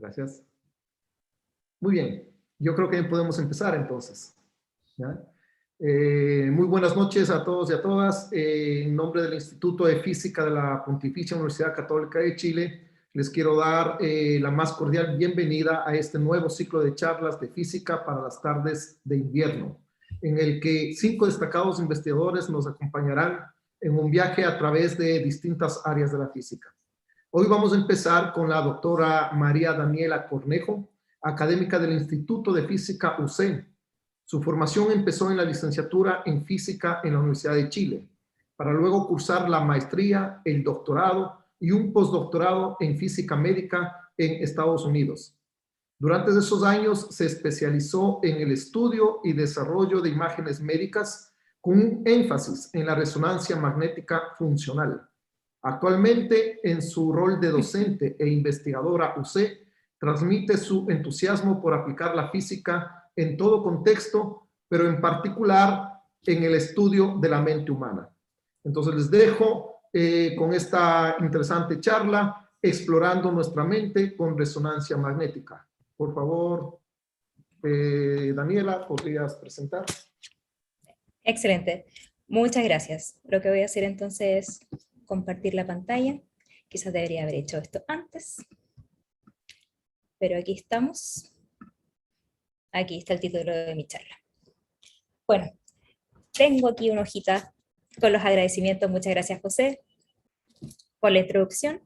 Gracias. Muy bien, yo creo que podemos empezar entonces. ¿Ya? Muy buenas noches a todos y a todas. En nombre del Instituto de Física de la Pontificia Universidad Católica de Chile, les quiero dar la más cordial bienvenida a este nuevo ciclo de charlas de física para las tardes de invierno, en el que 5 destacados investigadores nos acompañarán en un viaje a través de distintas áreas de la física. Hoy vamos a empezar con la doctora María Daniela Cornejo, académica del Instituto de Física UC. Su formación empezó en la licenciatura en Física en la Universidad de Chile, para luego cursar la maestría, el doctorado y un postdoctorado en Física Médica en Estados Unidos. Durante esos años se especializó en el estudio y desarrollo de imágenes médicas con un énfasis en la resonancia magnética funcional. Actualmente, en su rol de docente e investigadora UC, transmite su entusiasmo por aplicar la física en todo contexto, pero en particular en el estudio de la mente humana. Entonces les dejo con esta interesante charla, explorando nuestra mente con resonancia magnética. Por favor, Daniela, ¿podrías presentar? Excelente, muchas gracias. Lo que voy a hacer entonces es compartir la pantalla. Quizás debería haber hecho esto antes, pero aquí estamos. Aquí está el título de mi charla. Bueno, tengo aquí una hojita con los agradecimientos. Muchas gracias, José, por la introducción.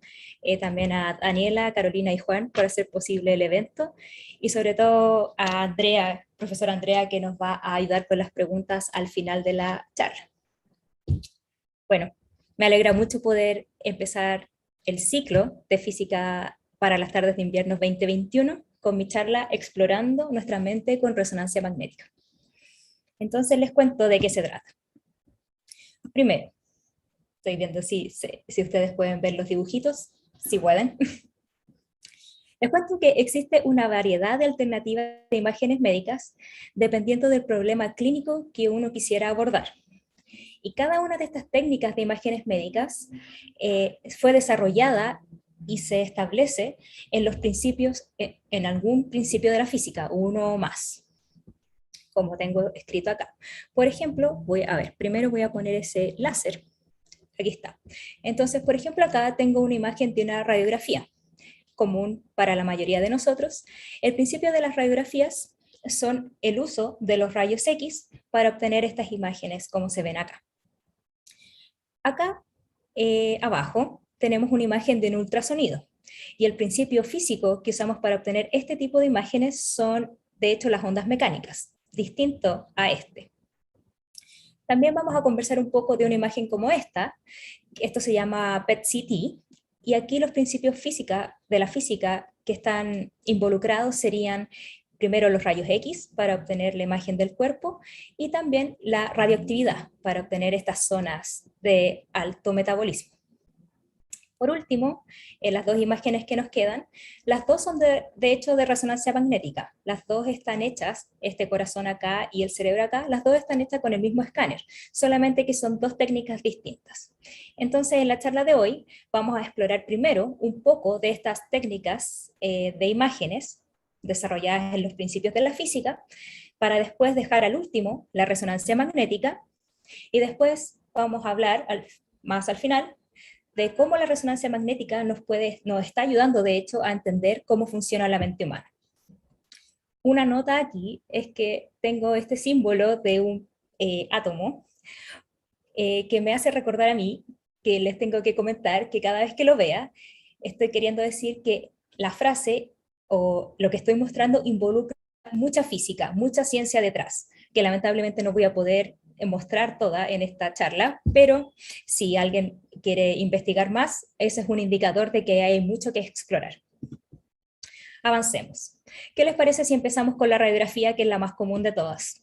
También a Daniela, Carolina y Juan por hacer posible el evento. Y sobre todo a Andrea, profesora Andrea, que nos va a ayudar con las preguntas al final de la charla. Bueno, me alegra mucho poder empezar el ciclo de física para las tardes de invierno 2021 con mi charla Explorando nuestra mente con resonancia magnética. Entonces les cuento de qué se trata. Primero, estoy viendo si ustedes pueden ver los dibujitos, si pueden. Les cuento que existe una variedad de alternativas de imágenes médicas dependiendo del problema clínico que uno quisiera abordar. Y cada una de estas técnicas de imágenes médicas fue desarrollada y se establece en los principios, en algún principio de la física, uno o más, como tengo escrito acá. Por ejemplo, primero voy a poner ese láser. Aquí está. Entonces, por ejemplo, acá tengo una imagen de una radiografía, común para la mayoría de nosotros. El principio de las radiografías son el uso de los rayos X para obtener estas imágenes, como se ven acá. Acá, abajo, tenemos una imagen de un ultrasonido. Y el principio físico que usamos para obtener este tipo de imágenes son, de hecho, las ondas mecánicas, distinto a este. También vamos a conversar un poco de una imagen como esta. Esto se llama PET-CT. Y aquí los principios de la física que están involucrados serían primero los rayos X para obtener la imagen del cuerpo y también la radioactividad para obtener estas zonas de alto metabolismo. Por último, en las dos imágenes que nos quedan, las dos son de hecho de resonancia magnética. Las dos están hechas, este corazón acá y el cerebro acá, las dos están hechas con el mismo escáner, solamente que son dos técnicas distintas. Entonces, en la charla de hoy vamos a explorar primero un poco de estas técnicas de imágenes desarrolladas en los principios de la física, para después dejar al último la resonancia magnética, y después vamos a hablar más al final de cómo la resonancia magnética nos está ayudando, de hecho, a entender cómo funciona la mente humana. Una nota aquí es que tengo este símbolo de un átomo que me hace recordar a mí que les tengo que comentar que cada vez que lo vea, estoy queriendo decir que la frase o lo que estoy mostrando involucra mucha física, mucha ciencia detrás, que lamentablemente no voy a poder mostrar toda en esta charla, pero si alguien quiere investigar más, ese es un indicador de que hay mucho que explorar. Avancemos. ¿Qué les parece si empezamos con la radiografía, que es la más común de todas?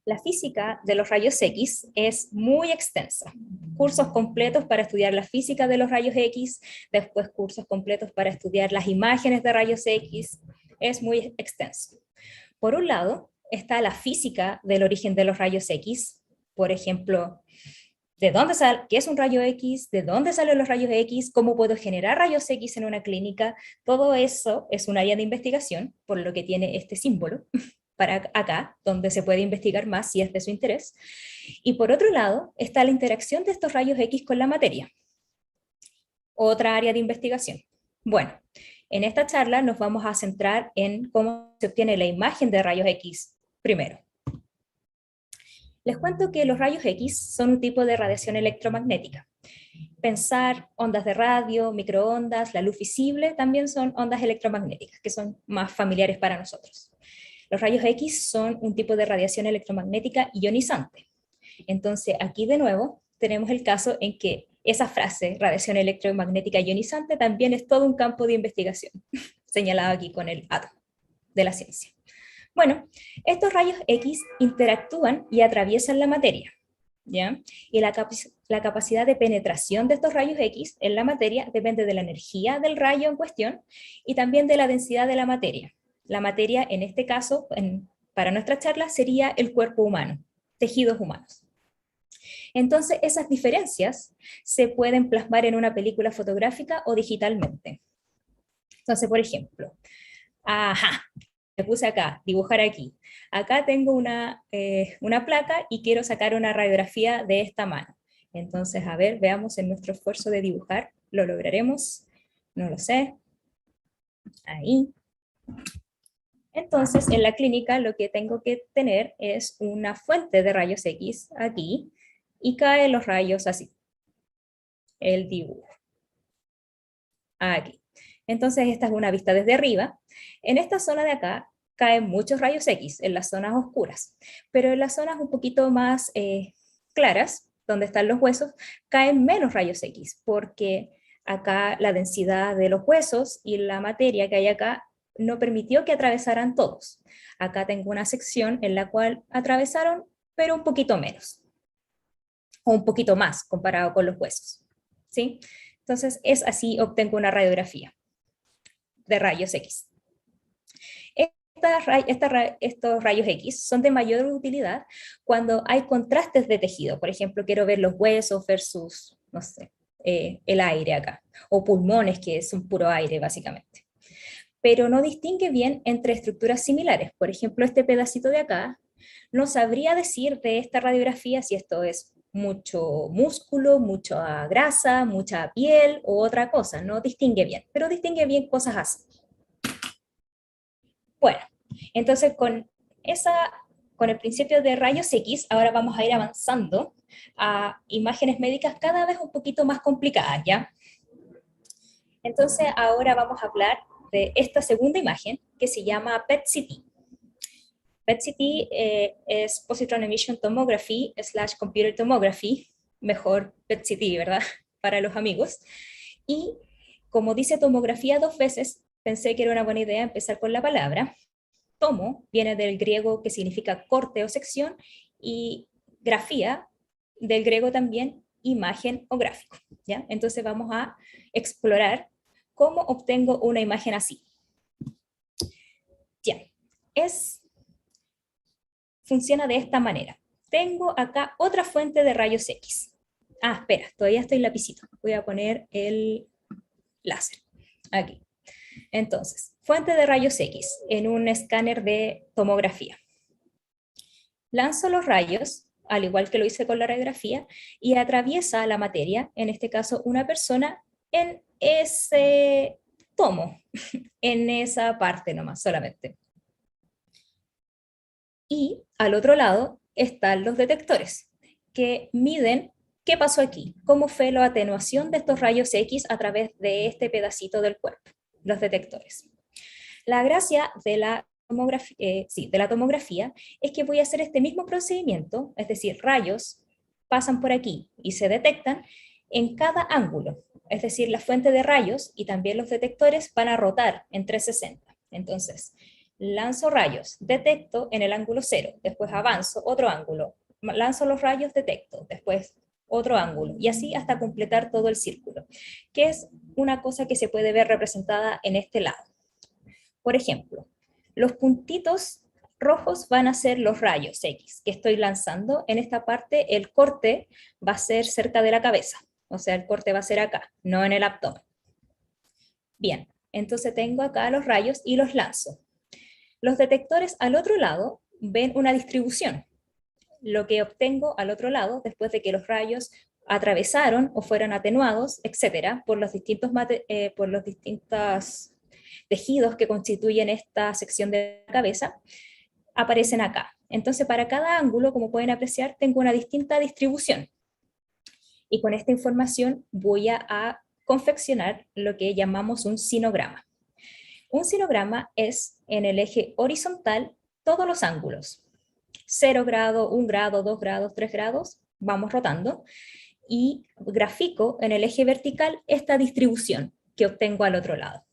La física de los rayos X es muy extensa. Cursos completos para estudiar la física de los rayos X, después cursos completos para estudiar las imágenes de rayos X, es muy extenso. Por un lado, está la física del origen de los rayos X, por ejemplo, ¿De dónde sale? ¿Qué es un rayo X? ¿De dónde salen los rayos X? ¿Cómo puedo generar rayos X en una clínica? Todo eso es un área de investigación, por lo que tiene este símbolo para acá, donde se puede investigar más si es de su interés. Y por otro lado, está la interacción de estos rayos X con la materia, otra área de investigación. Bueno, en esta charla nos vamos a centrar en cómo se obtiene la imagen de rayos X primero. Les cuento que los rayos X son un tipo de radiación electromagnética. Pensar ondas de radio, microondas, la luz visible, también son ondas electromagnéticas, que son más familiares para nosotros. Los rayos X son un tipo de radiación electromagnética ionizante. Entonces, aquí de nuevo tenemos el caso en que esa frase, radiación electromagnética ionizante, también es todo un campo de investigación, señalado aquí con el átomo de la ciencia. Bueno, estos rayos X interactúan y atraviesan la materia, ¿ya? Y la capacidad de penetración de estos rayos X en la materia depende de la energía del rayo en cuestión y también de la densidad de la materia. La materia, en este caso, para nuestra charla, sería el cuerpo humano, tejidos humanos. Entonces, esas diferencias se pueden plasmar en una película fotográfica o digitalmente. Entonces, por ejemplo, me puse acá, dibujar aquí. Acá tengo una placa y quiero sacar una radiografía de esta mano. Entonces, a ver, veamos en nuestro esfuerzo de dibujar. ¿Lo lograremos? No lo sé. Ahí. Entonces, en la clínica lo que tengo que tener es una fuente de rayos X aquí y caen los rayos así. El dibujo. Aquí. Entonces, esta es una vista desde arriba. En esta zona de acá caen muchos rayos X, en las zonas oscuras, pero en las zonas un poquito más claras, donde están los huesos, caen menos rayos X, porque acá la densidad de los huesos y la materia que hay acá no permitió que atravesaran todos. Acá tengo una sección en la cual atravesaron, pero un poquito menos, o un poquito más comparado con los huesos, ¿sí? Entonces, es así, obtengo una radiografía de rayos X. Estos rayos X son de mayor utilidad cuando hay contrastes de tejido. Por ejemplo, quiero ver los huesos versus, no sé, el aire acá, o pulmones, que es un puro aire, básicamente. Pero no distingue bien entre estructuras similares. Por ejemplo, este pedacito de acá no sabría decir de esta radiografía si esto es mucho músculo, mucha grasa, mucha piel o otra cosa. No distingue bien, pero distingue bien cosas así. Bueno, entonces con el principio de rayos X, ahora vamos a ir avanzando a imágenes médicas cada vez un poquito más complicadas, ¿ya? Entonces ahora vamos a hablar de esta segunda imagen que se llama PET-CT. PET-CT es Positron Emission Tomography / Computer Tomography, mejor PET-CT, ¿verdad? Para los amigos. Y como dice tomografía dos veces, pensé que era una buena idea empezar con la palabra. Tomo viene del griego que significa corte o sección, y grafía del griego también imagen o gráfico, ¿ya? Entonces vamos a explorar cómo obtengo una imagen así. Ya, funciona de esta manera. Tengo acá otra fuente de rayos X. Espera, todavía estoy lapicito. Voy a poner el láser aquí. Entonces, fuente de rayos X en un escáner de tomografía. Lanzo los rayos, al igual que lo hice con la radiografía, y atraviesa la materia, en este caso una persona, en ese tomo, en esa parte nomás solamente. Y al otro lado están los detectores, que miden qué pasó aquí, cómo fue la atenuación de estos rayos X a través de este pedacito del cuerpo, los detectores. La gracia de la tomografía es que voy a hacer este mismo procedimiento, es decir, rayos pasan por aquí y se detectan en cada ángulo, es decir, la fuente de rayos y también los detectores van a rotar en 360. Entonces, lanzo rayos, detecto en el ángulo 0, después avanzo otro ángulo, lanzo los rayos, detecto, después otro ángulo, y así hasta completar todo el círculo, que es una cosa que se puede ver representada en este lado. Por ejemplo, los puntitos rojos van a ser los rayos X que estoy lanzando. En esta parte el corte va a ser cerca de la cabeza, o sea, el corte va a ser acá, no en el abdomen. Bien, entonces tengo acá los rayos y los lanzo. Los detectores al otro lado ven una distribución. Lo que obtengo al otro lado, después de que los rayos atravesaron o fueron atenuados, etcétera, por los distintos tejidos que constituyen esta sección de la cabeza, aparecen acá. Entonces, para cada ángulo, como pueden apreciar, tengo una distinta distribución. Y con esta información voy a confeccionar lo que llamamos un sinograma. Un sinograma es en el eje horizontal todos los ángulos. 0 grado, 1 grado, 2 grados, 3 grados, vamos rotando. Y grafico en el eje vertical esta distribución que obtengo al otro lado.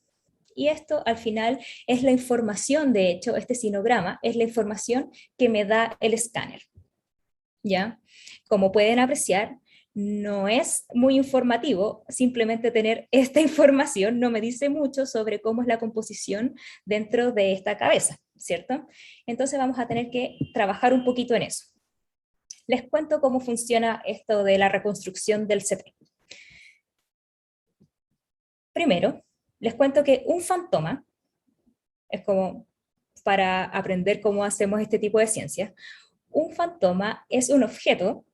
Y esto al final es la información, de hecho, este sinograma es la información que me da el escáner. ¿Ya? Como pueden apreciar, no es muy informativo, simplemente tener esta información no me dice mucho sobre cómo es la composición dentro de esta cabeza, ¿cierto? Entonces vamos a tener que trabajar un poquito en eso. Les cuento cómo funciona esto de la reconstrucción del CT. Primero, les cuento que un fantoma, es como para aprender cómo hacemos este tipo de ciencia, un fantoma es un objeto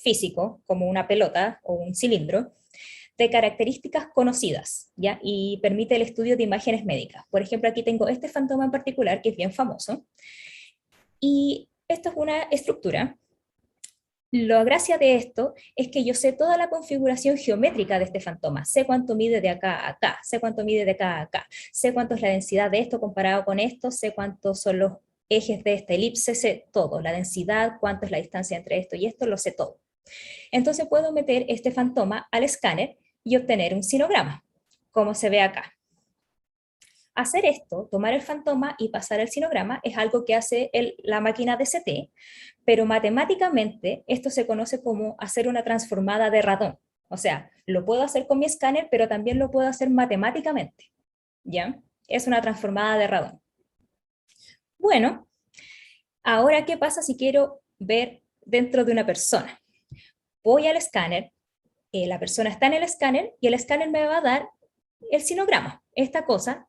físico, como una pelota o un cilindro, de características conocidas, ¿ya? Y permite el estudio de imágenes médicas. Por ejemplo, aquí tengo este fantoma en particular, que es bien famoso, y esto es una estructura. La gracia de esto es que yo sé toda la configuración geométrica de este fantoma, sé cuánto mide de acá a acá, sé cuánto mide de acá a acá, sé cuánto es la densidad de esto comparado con esto, sé cuántos son los ejes de esta elipse, sé todo, la densidad, cuánto es la distancia entre esto y esto, lo sé todo. Entonces puedo meter este fantoma al escáner y obtener un sinograma, como se ve acá. Hacer esto, tomar el fantoma y pasar el sinograma, es algo que hace la máquina de CT, pero matemáticamente esto se conoce como hacer una transformada de radón. O sea, lo puedo hacer con mi escáner, pero también lo puedo hacer matemáticamente. ¿Ya? Es una transformada de radón. Bueno, ahora, ¿qué pasa si quiero ver dentro de una persona? Voy al escáner, la persona está en el escáner y el escáner me va a dar el sinograma, esta cosa,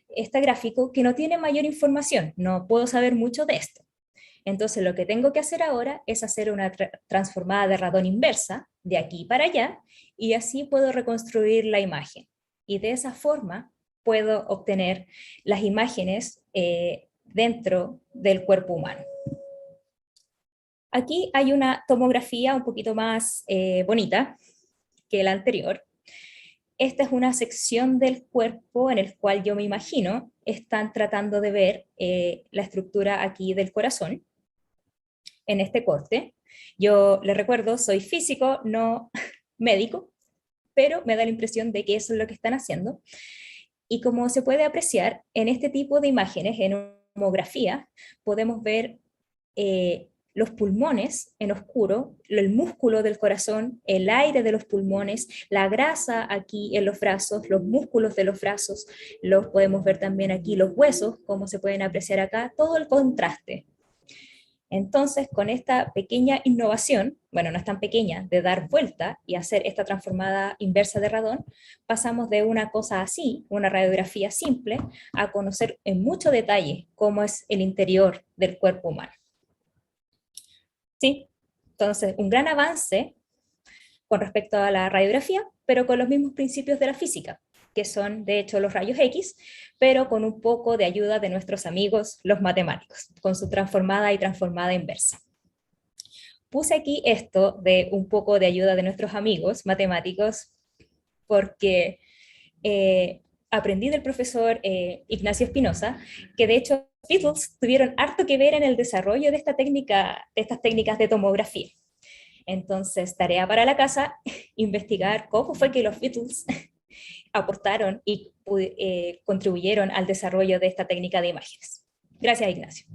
este gráfico que no tiene mayor información, no puedo saber mucho de esto. Entonces lo que tengo que hacer ahora es hacer una transformada de radón inversa, de aquí para allá, y así puedo reconstruir la imagen. Y de esa forma puedo obtener las imágenes dentro del cuerpo humano. Aquí hay una tomografía un poquito más bonita que la anterior. Esta es una sección del cuerpo en el cual yo me imagino están tratando de ver la estructura aquí del corazón en este corte. Yo les recuerdo, soy físico, no médico, pero me da la impresión de que eso es lo que están haciendo. Y como se puede apreciar, en este tipo de imágenes, en tomografía, podemos ver los pulmones en oscuro, el músculo del corazón, el aire de los pulmones, la grasa aquí en los brazos, los músculos de los brazos, los podemos ver también aquí los huesos, como se pueden apreciar acá, todo el contraste. Entonces, con esta pequeña innovación, bueno, no es tan pequeña, de dar vuelta y hacer esta transformada inversa de radón, pasamos de una cosa así, una radiografía simple, a conocer en mucho detalle cómo es el interior del cuerpo humano. ¿Sí? Entonces, un gran avance con respecto a la radiografía, pero con los mismos principios de la física, que son de hecho los rayos X, pero con un poco de ayuda de nuestros amigos los matemáticos, con su transformada y transformada inversa. Puse aquí esto de un poco de ayuda de nuestros amigos matemáticos porque aprendí del profesor Ignacio Espinosa, que de hecho Beatles tuvieron harto que ver en el desarrollo de esta técnica, de estas técnicas de tomografía. Entonces, tarea para la casa, investigar cómo fue que los Beatles aportaron y contribuyeron al desarrollo de esta técnica de imágenes. Gracias, Ignacio.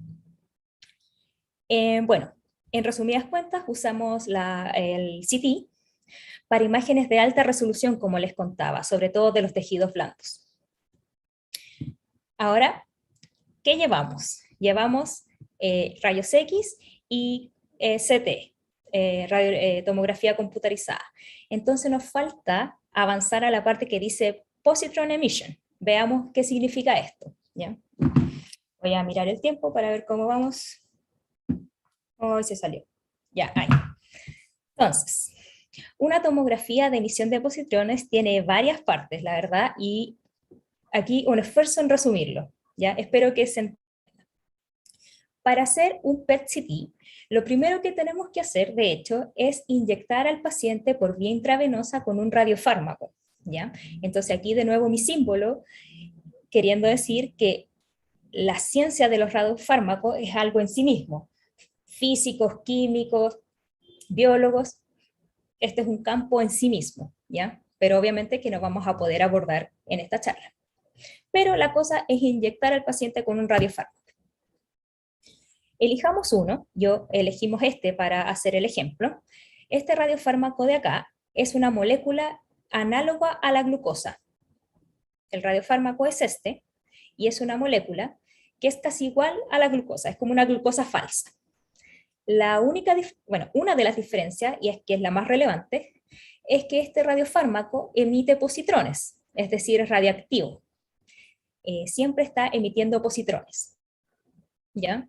Bueno, en resumidas cuentas, usamos el CT para imágenes de alta resolución, como les contaba, sobre todo de los tejidos blandos. Ahora, ¿qué llevamos? Llevamos rayos X y CT, tomografía computarizada. Entonces nos falta avanzar a la parte que dice positron emission. Veamos qué significa esto, ¿ya? Voy a mirar el tiempo para ver cómo vamos. Hoy se salió. Ya, ahí. Entonces, una tomografía de emisión de positrones tiene varias partes, la verdad, y aquí un esfuerzo en resumirlo, ¿ya? Espero que se entienda. Para hacer un PET-CT, lo primero que tenemos que hacer, de hecho, es inyectar al paciente por vía intravenosa con un radiofármaco, ¿ya? Entonces aquí de nuevo mi símbolo, queriendo decir que la ciencia de los radiofármacos es algo en sí mismo. Físicos, químicos, biólogos, este es un campo en sí mismo, ¿ya? Pero obviamente que no vamos a poder abordar en esta charla. Pero la cosa es inyectar al paciente con un radiofármaco. Elijamos uno, yo elegimos este para hacer el ejemplo. Este radiofármaco de acá es una molécula análoga a la glucosa. El radiofármaco es este, y es una molécula que es casi igual a la glucosa, es como una glucosa falsa. Una de las diferencias, y es que es la más relevante, es que este radiofármaco emite positrones, es decir, es radiactivo. Siempre está emitiendo positrones, ¿ya?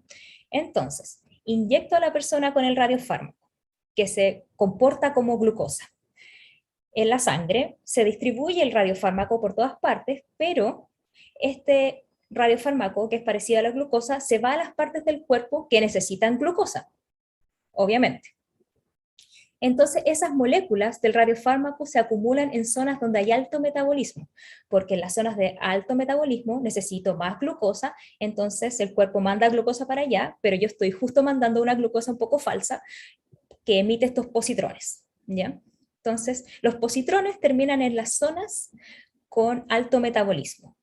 Entonces, inyecto a la persona con el radiofármaco, que se comporta como glucosa. En la sangre se distribuye el radiofármaco por todas partes, pero este radiofármaco, que es parecido a la glucosa, se va a las partes del cuerpo que necesitan glucosa, obviamente. Entonces, esas moléculas del radiofármaco se acumulan en zonas donde hay alto metabolismo, porque en las zonas de alto metabolismo necesito más glucosa, entonces el cuerpo manda glucosa para allá, pero yo estoy justo mandando una glucosa un poco falsa que emite estos positrones, ¿ya? Entonces, los positrones terminan en las zonas con alto metabolismo.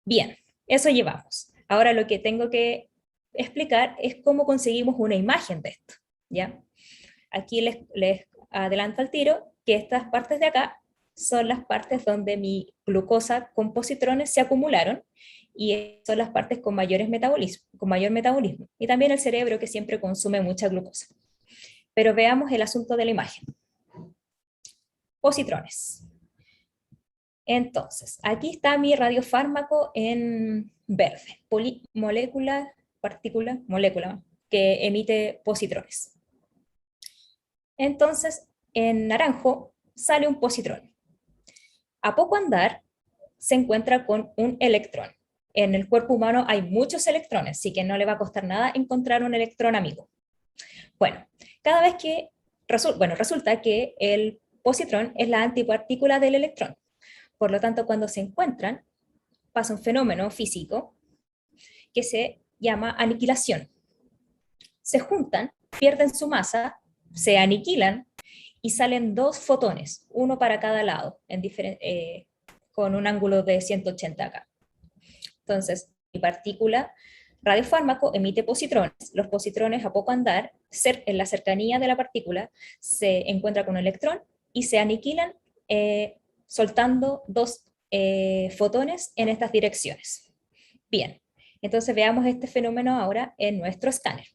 Bien, eso llevamos. Ahora lo que tengo que explicar es cómo conseguimos una imagen de esto, ¿ya? Aquí les adelanto al tiro que estas partes de acá son las partes donde mi glucosa con positrones se acumularon y son las partes con mayor metabolismo. Y también el cerebro que siempre consume mucha glucosa. Pero veamos el asunto de la imagen. Positrones. Entonces, aquí está mi radiofármaco en verde, molécula, que emite positrones. Entonces, en naranjo sale un positrón. A poco andar, se encuentra con un electrón. En el cuerpo humano hay muchos electrones, así que no le va a costar nada encontrar un electrón amigo. Bueno, cada vez que resulta que el positrón es la antipartícula del electrón. Por lo tanto, cuando se encuentran, pasa un fenómeno físico que se llama aniquilación. Se juntan, pierden su masa, se aniquilan y salen dos fotones, uno para cada lado, con un ángulo de 180 acá. Entonces, mi partícula radiofármaco emite positrones. Los positrones, a poco andar, en la cercanía de la partícula, se encuentra con un electrón y se aniquilan soltando dos fotones en estas direcciones. Bien, entonces veamos este fenómeno ahora en nuestro escáner.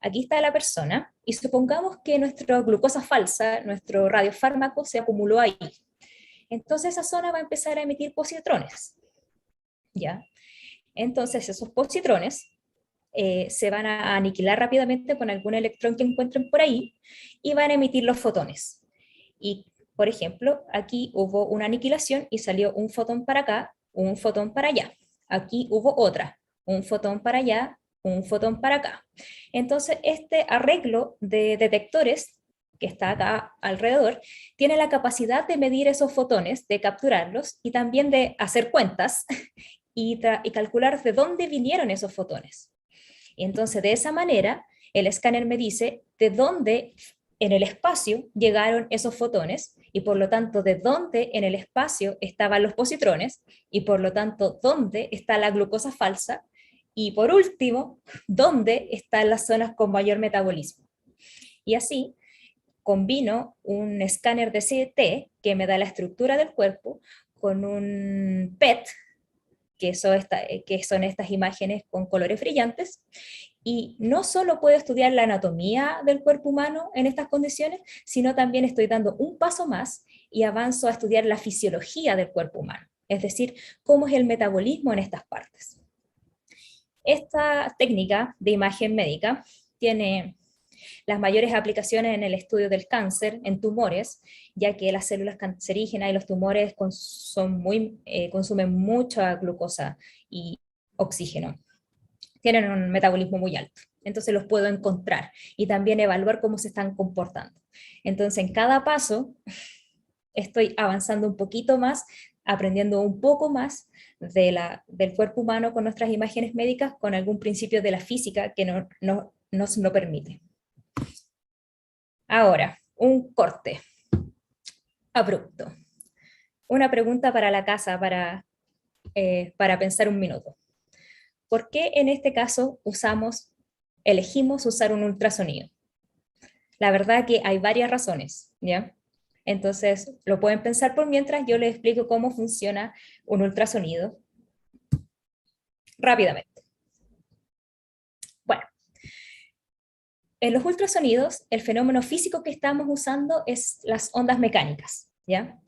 Aquí está la persona y supongamos que nuestra glucosa falsa, nuestro radiofármaco, se acumuló ahí. Entonces esa zona va a empezar a emitir positrones, ¿ya? Entonces esos positrones se van a aniquilar rápidamente con algún electrón que encuentren por ahí y van a emitir los fotones. Y, por ejemplo, aquí hubo una aniquilación y salió un fotón para acá, un fotón para allá. Aquí hubo otra, un fotón para allá, un fotón para acá. Entonces, este arreglo de detectores que está acá alrededor, tiene la capacidad de medir esos fotones, de capturarlos y también de hacer cuentas y calcular de dónde vinieron esos fotones. Y entonces, de esa manera, el escáner me dice de dónde en el espacio llegaron esos fotones y por lo tanto de dónde en el espacio estaban los positrones y por lo tanto dónde está la glucosa falsa y por último, dónde están las zonas con mayor metabolismo. Y así combino un escáner de CT que me da la estructura del cuerpo con un PET que son estas imágenes con colores brillantes. Y no solo puedo estudiar la anatomía del cuerpo humano en estas condiciones, sino también estoy dando un paso más y avanzo a estudiar la fisiología del cuerpo humano, es decir, cómo es el metabolismo en estas partes. Esta técnica de imagen médica tiene las mayores aplicaciones en el estudio del cáncer, en tumores, ya que las células cancerígenas y los tumores consumen mucha glucosa y oxígeno. Tienen un metabolismo muy alto, entonces los puedo encontrar y también evaluar cómo se están comportando. Entonces, en cada paso estoy avanzando un poquito más, aprendiendo un poco más del cuerpo humano con nuestras imágenes médicas, con algún principio de la física que nos lo permite. Ahora, un corte abrupto. Una pregunta para la casa, para pensar un minuto. ¿Por qué en este caso elegimos usar un ultrasonido? La verdad que hay varias razones, ¿ya? Entonces, lo pueden pensar por mientras yo les explico cómo funciona un ultrasonido rápidamente. Bueno, en los ultrasonidos, el fenómeno físico que estamos usando es las ondas mecánicas, ¿ya?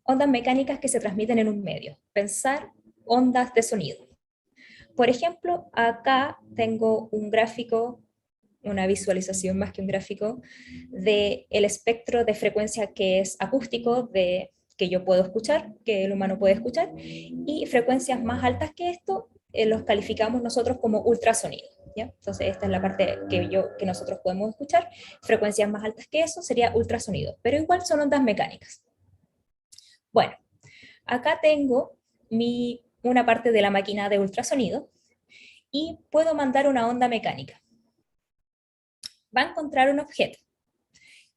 Ondas mecánicas que se transmiten en un medio. Pensar ondas de sonido. Por ejemplo, acá tengo un gráfico, una visualización más que un gráfico, del espectro de frecuencia que es acústico, que yo puedo escuchar, que el humano puede escuchar, y frecuencias más altas que esto los calificamos nosotros como ultrasonido. ¿Ya? Entonces esta es la parte que nosotros podemos escuchar. Frecuencias más altas que eso sería ultrasonido, pero igual son ondas mecánicas. Bueno, acá tengo una parte de la máquina de ultrasonido y puedo mandar una onda mecánica. Va a encontrar un objeto.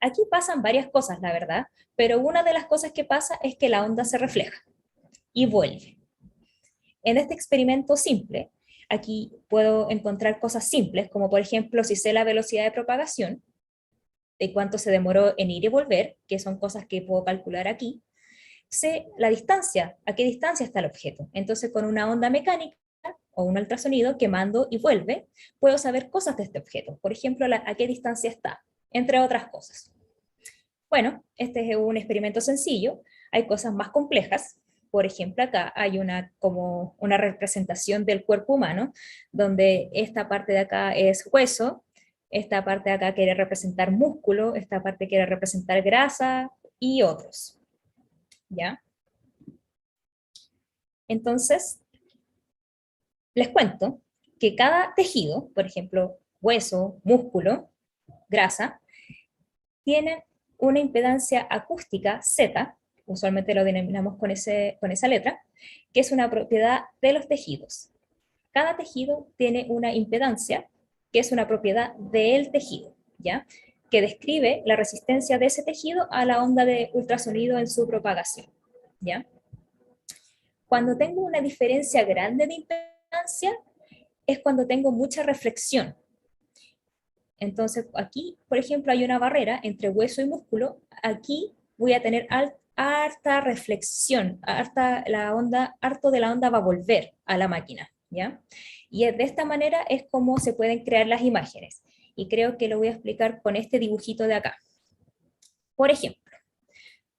Aquí pasan varias cosas, la verdad, pero una de las cosas que pasa es que la onda se refleja y vuelve. En este experimento simple, aquí puedo encontrar cosas simples, como por ejemplo, si sé la velocidad de propagación, de cuánto se demoró en ir y volver, que son cosas que puedo calcular aquí, sé la distancia, a qué distancia está el objeto. Entonces, con una onda mecánica o un ultrasonido que mando y vuelve, puedo saber cosas de este objeto. Por ejemplo, a qué distancia está, entre otras cosas. Bueno, este es un experimento sencillo. Hay cosas más complejas. Por ejemplo, acá hay como una representación del cuerpo humano, donde esta parte de acá es hueso, esta parte de acá quiere representar músculo, esta parte quiere representar grasa y otros. ¿Ya? Entonces, les cuento que cada tejido, por ejemplo, hueso, músculo, grasa, tienen una impedancia acústica Z, usualmente lo denominamos con esa letra, que es una propiedad de los tejidos. Cada tejido tiene una impedancia, que es una propiedad del tejido, ¿ya? Que describe la resistencia de ese tejido a la onda de ultrasonido en su propagación, ¿ya? Cuando tengo una diferencia grande de impedancia, es cuando tengo mucha reflexión. Entonces, aquí, por ejemplo, hay una barrera entre hueso y músculo. Aquí voy a tener harta reflexión, harto de la onda va a volver a la máquina, ¿ya? Y de esta manera es como se pueden crear las imágenes. Y creo que lo voy a explicar con este dibujito de acá. Por ejemplo,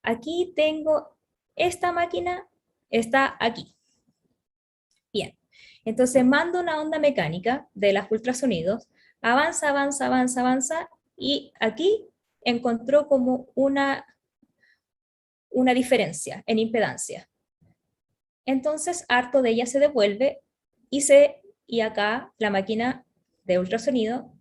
aquí tengo esta máquina, está aquí. Bien, entonces mando una onda mecánica de los ultrasonidos, avanza, avanza, avanza, avanza, y aquí encontró como una diferencia en impedancia. Entonces, harto de ella se devuelve y acá la máquina de ultrasonido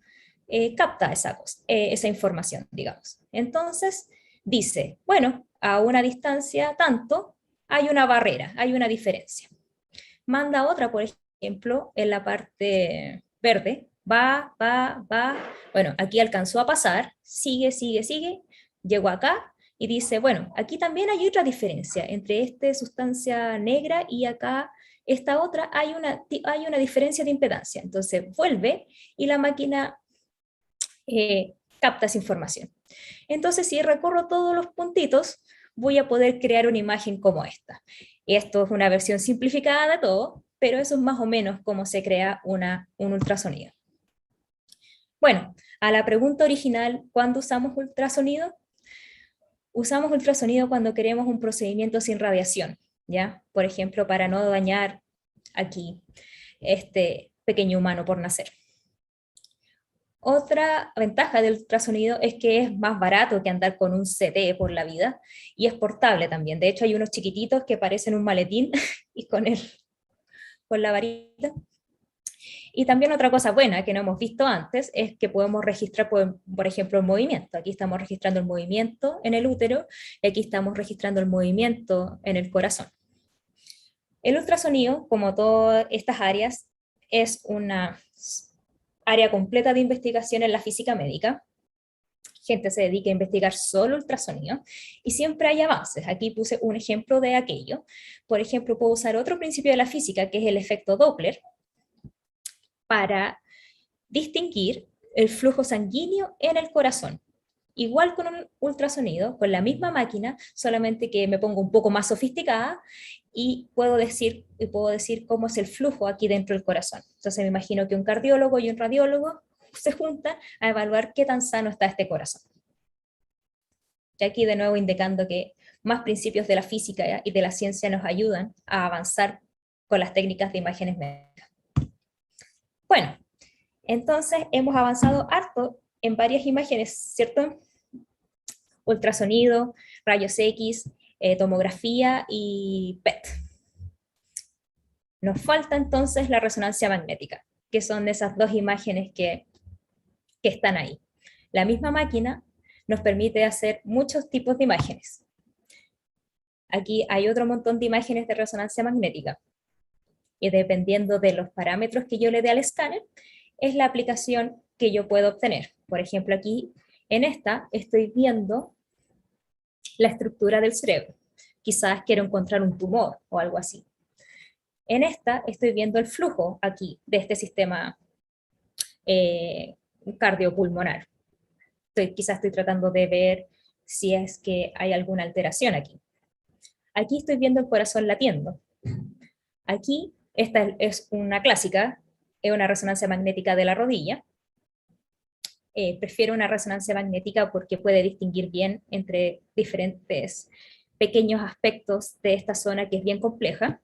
capta esa información, digamos. Entonces, dice, bueno, a una distancia tanto, hay una barrera, hay una diferencia. Manda otra, por ejemplo, en la parte verde, va, bueno, aquí alcanzó a pasar, sigue, sigue, sigue, llegó acá y dice, bueno, aquí también hay otra diferencia entre esta sustancia negra y acá esta otra, hay una diferencia de impedancia. Entonces vuelve y la máquina capta esa información. Entonces, si recorro todos los puntitos, voy a poder crear una imagen como esta. Y esto es una versión simplificada de todo, pero eso es más o menos cómo se crea un ultrasonido. Bueno, a la pregunta original, ¿cuándo usamos ultrasonido? Usamos ultrasonido cuando queremos un procedimiento sin radiación, ¿ya? Por ejemplo, para no dañar aquí este pequeño humano por nacer. Otra ventaja del ultrasonido es que es más barato que andar con un CT por la vida y es portable también. De hecho, hay unos chiquititos que parecen un maletín y con la varita. Y también otra cosa buena que no hemos visto antes es que podemos registrar, por ejemplo, el movimiento. Aquí estamos registrando el movimiento en el útero y aquí estamos registrando el movimiento en el corazón. El ultrasonido, como todas estas áreas, es una área completa de investigación en la física médica. Gente se dedica a investigar solo ultrasonido y siempre hay avances. Aquí puse un ejemplo de aquello. Por ejemplo, puedo usar otro principio de la física, que es el efecto Doppler, para distinguir el flujo sanguíneo en el corazón. Igual con un ultrasonido, con la misma máquina, solamente que me pongo un poco más sofisticada y puedo decir cómo es el flujo aquí dentro del corazón. Entonces me imagino que un cardiólogo y un radiólogo se juntan a evaluar qué tan sano está este corazón. Y aquí de nuevo indicando que más principios de la física y de la ciencia nos ayudan a avanzar con las técnicas de imágenes médicas. Bueno, entonces hemos avanzado harto en varias imágenes, ¿cierto? Ultrasonido, rayos X, tomografía y PET. Nos falta entonces la resonancia magnética, que son esas dos imágenes que están ahí. La misma máquina nos permite hacer muchos tipos de imágenes. Aquí hay otro montón de imágenes de resonancia magnética. Y dependiendo de los parámetros que yo le dé al escáner, es la aplicación que yo puedo obtener. Por ejemplo, aquí en esta estoy viendo la estructura del cerebro. Quizás quiero encontrar un tumor o algo así. En esta estoy viendo el flujo aquí de este sistema cardiopulmonar. Quizás estoy tratando de ver si es que hay alguna alteración aquí. Aquí estoy viendo el corazón latiendo. Aquí, esta es una clásica, es una resonancia magnética de la rodilla. Prefiero una resonancia magnética porque puede distinguir bien entre diferentes pequeños aspectos de esta zona que es bien compleja.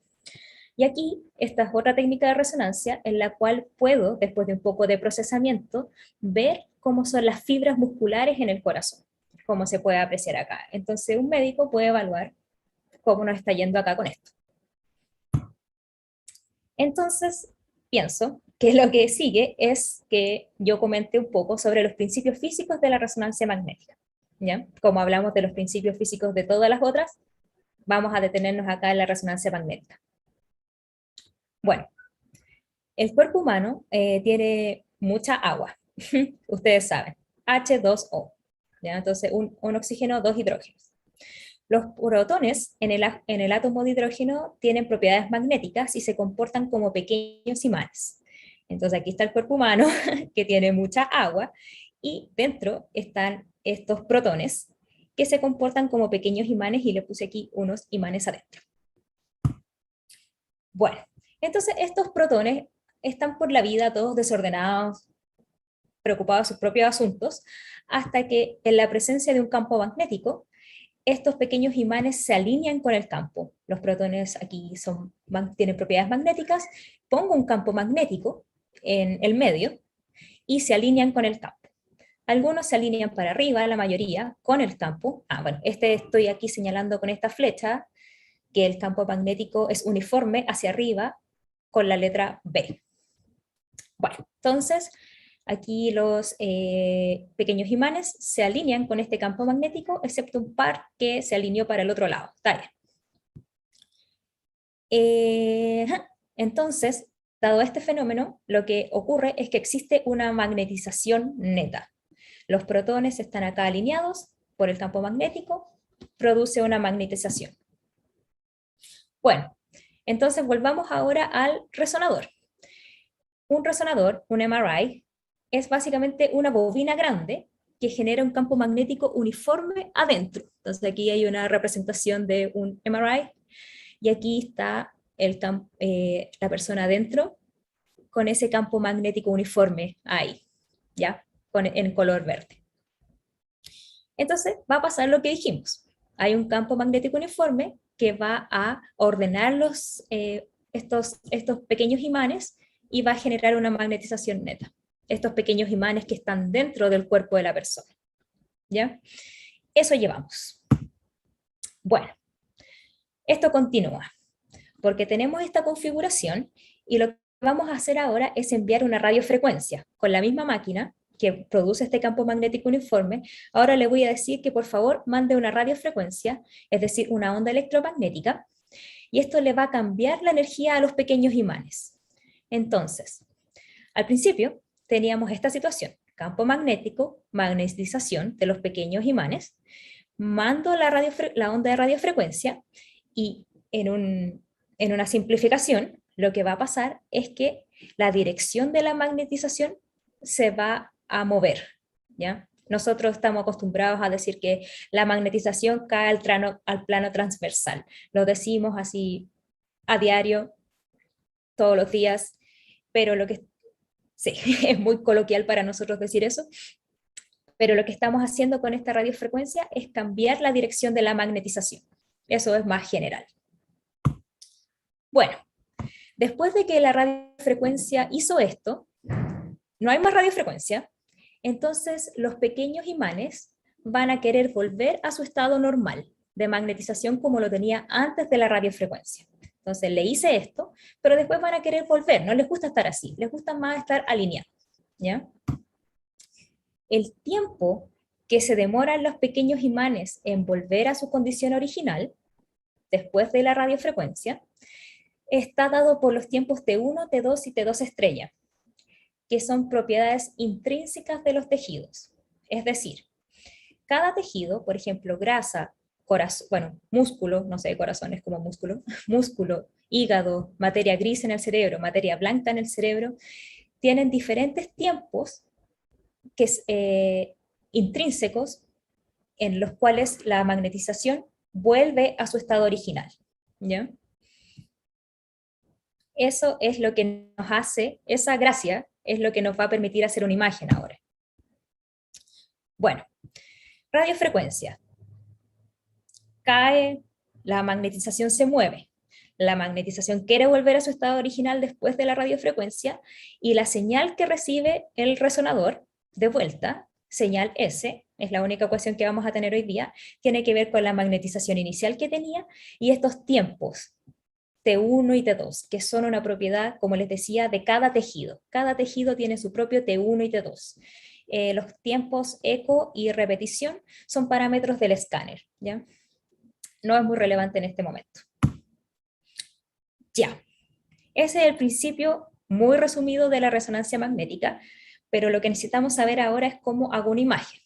Y aquí, esta es otra técnica de resonancia en la cual puedo, después de un poco de procesamiento, ver cómo son las fibras musculares en el corazón, como se puede apreciar acá. Entonces, un médico puede evaluar cómo nos está yendo acá con esto. Entonces, pienso que lo que sigue es que yo comente un poco sobre los principios físicos de la resonancia magnética. ¿Ya? Como hablamos de los principios físicos de todas las otras, vamos a detenernos acá en la resonancia magnética. Bueno, el cuerpo humano tiene mucha agua, ustedes saben, H2O, ¿ya? Entonces un oxígeno, dos hidrógenos. Los protones en el átomo de hidrógeno tienen propiedades magnéticas y se comportan como pequeños imanes. Entonces aquí está el cuerpo humano que tiene mucha agua y dentro están estos protones que se comportan como pequeños imanes y le puse aquí unos imanes adentro. Bueno, entonces estos protones están por la vida todos desordenados, preocupados de sus propios asuntos, hasta que en la presencia de un campo magnético, estos pequeños imanes se alinean con el campo. Los protones aquí tienen propiedades magnéticas, pongo un campo magnético en el medio y se alinean con el campo. Algunos se alinean para arriba, la mayoría, con el campo. Bueno, estoy aquí señalando con esta flecha que el campo magnético es uniforme hacia arriba con la letra B. Bueno, entonces aquí los pequeños imanes se alinean con este campo magnético, excepto un par que se alineó para el otro lado. Está bien. Entonces, dado este fenómeno, lo que ocurre es que existe una magnetización neta. Los protones están acá alineados por el campo magnético, produce una magnetización. Bueno, entonces volvamos ahora al resonador. Un resonador, un MRI, es básicamente una bobina grande que genera un campo magnético uniforme adentro. Entonces aquí hay una representación de un MRI y aquí está la persona adentro con ese campo magnético uniforme ahí, ¿ya? En color verde. Entonces va a pasar lo que dijimos. Hay un campo magnético uniforme que va a ordenar estos pequeños imanes y va a generar una magnetización neta. Estos pequeños imanes que están dentro del cuerpo de la persona. ¿Ya? Eso llevamos. Bueno, esto continúa, porque tenemos esta configuración y lo que vamos a hacer ahora es enviar una radiofrecuencia con la misma máquina que produce este campo magnético uniforme. Ahora le voy a decir que por favor mande una radiofrecuencia, es decir, una onda electromagnética, y esto le va a cambiar la energía a los pequeños imanes. Entonces, al principio teníamos esta situación, campo magnético, magnetización de los pequeños imanes, mando la onda de radiofrecuencia y en una simplificación lo que va a pasar es que la dirección de la magnetización se va a mover, ¿ya? Nosotros estamos acostumbrados a decir que la magnetización cae al plano transversal. Lo decimos así a diario, todos los días, pero sí, es muy coloquial para nosotros decir eso, pero lo que estamos haciendo con esta radiofrecuencia es cambiar la dirección de la magnetización. Eso es más general. Bueno, después de que la radiofrecuencia hizo esto, no hay más radiofrecuencia, entonces los pequeños imanes van a querer volver a su estado normal de magnetización como lo tenía antes de la radiofrecuencia. Entonces le hice esto, pero después van a querer volver, no les gusta estar así, les gusta más estar alineados, ¿ya? El tiempo que se demoran los pequeños imanes en volver a su condición original, después de la radiofrecuencia, está dado por los tiempos T1, T2 y T2 estrella, que son propiedades intrínsecas de los tejidos. Es decir, cada tejido, por ejemplo, grasa, músculo, no sé, corazón es como músculo, músculo, hígado, materia gris en el cerebro, materia blanca en el cerebro, tienen diferentes tiempos intrínsecos en los cuales la magnetización vuelve a su estado original, ¿ya? Eso es lo que nos hace, esa gracia es lo que nos va a permitir hacer una imagen ahora. Bueno, radiofrecuencia. Cae, la magnetización se mueve. La magnetización quiere volver a su estado original después de la radiofrecuencia y la señal que recibe el resonador de vuelta, señal S, es la única ecuación que vamos a tener hoy día, tiene que ver con la magnetización inicial que tenía y estos tiempos T1 y T2, que son una propiedad, como les decía, de cada tejido. Cada tejido tiene su propio T1 y T2. Los tiempos eco y repetición son parámetros del escáner, ¿ya? No es muy relevante en este momento. Ya, ese es el principio muy resumido de la resonancia magnética, pero lo que necesitamos saber ahora es cómo hago una imagen.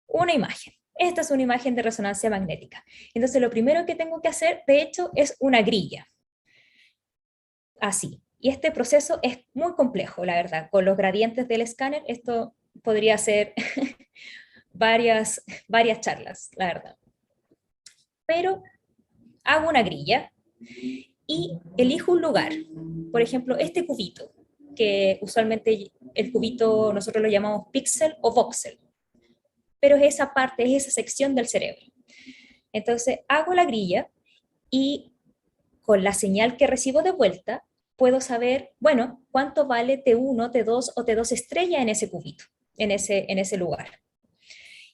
Una imagen. Esta es una imagen de resonancia magnética. Entonces lo primero que tengo que hacer, de hecho, es una grilla. Así. Y este proceso es muy complejo, la verdad. Con los gradientes del escáner, esto podría ser varias charlas, la verdad. Pero hago una grilla y elijo un lugar. Por ejemplo, este cubito, que usualmente el cubito nosotros lo llamamos píxel o voxel, pero es esa parte, es esa sección del cerebro. Entonces hago la grilla y con la señal que recibo de vuelta puedo saber, bueno, cuánto vale T1, T2 o T2 estrella en ese cubito, en ese lugar.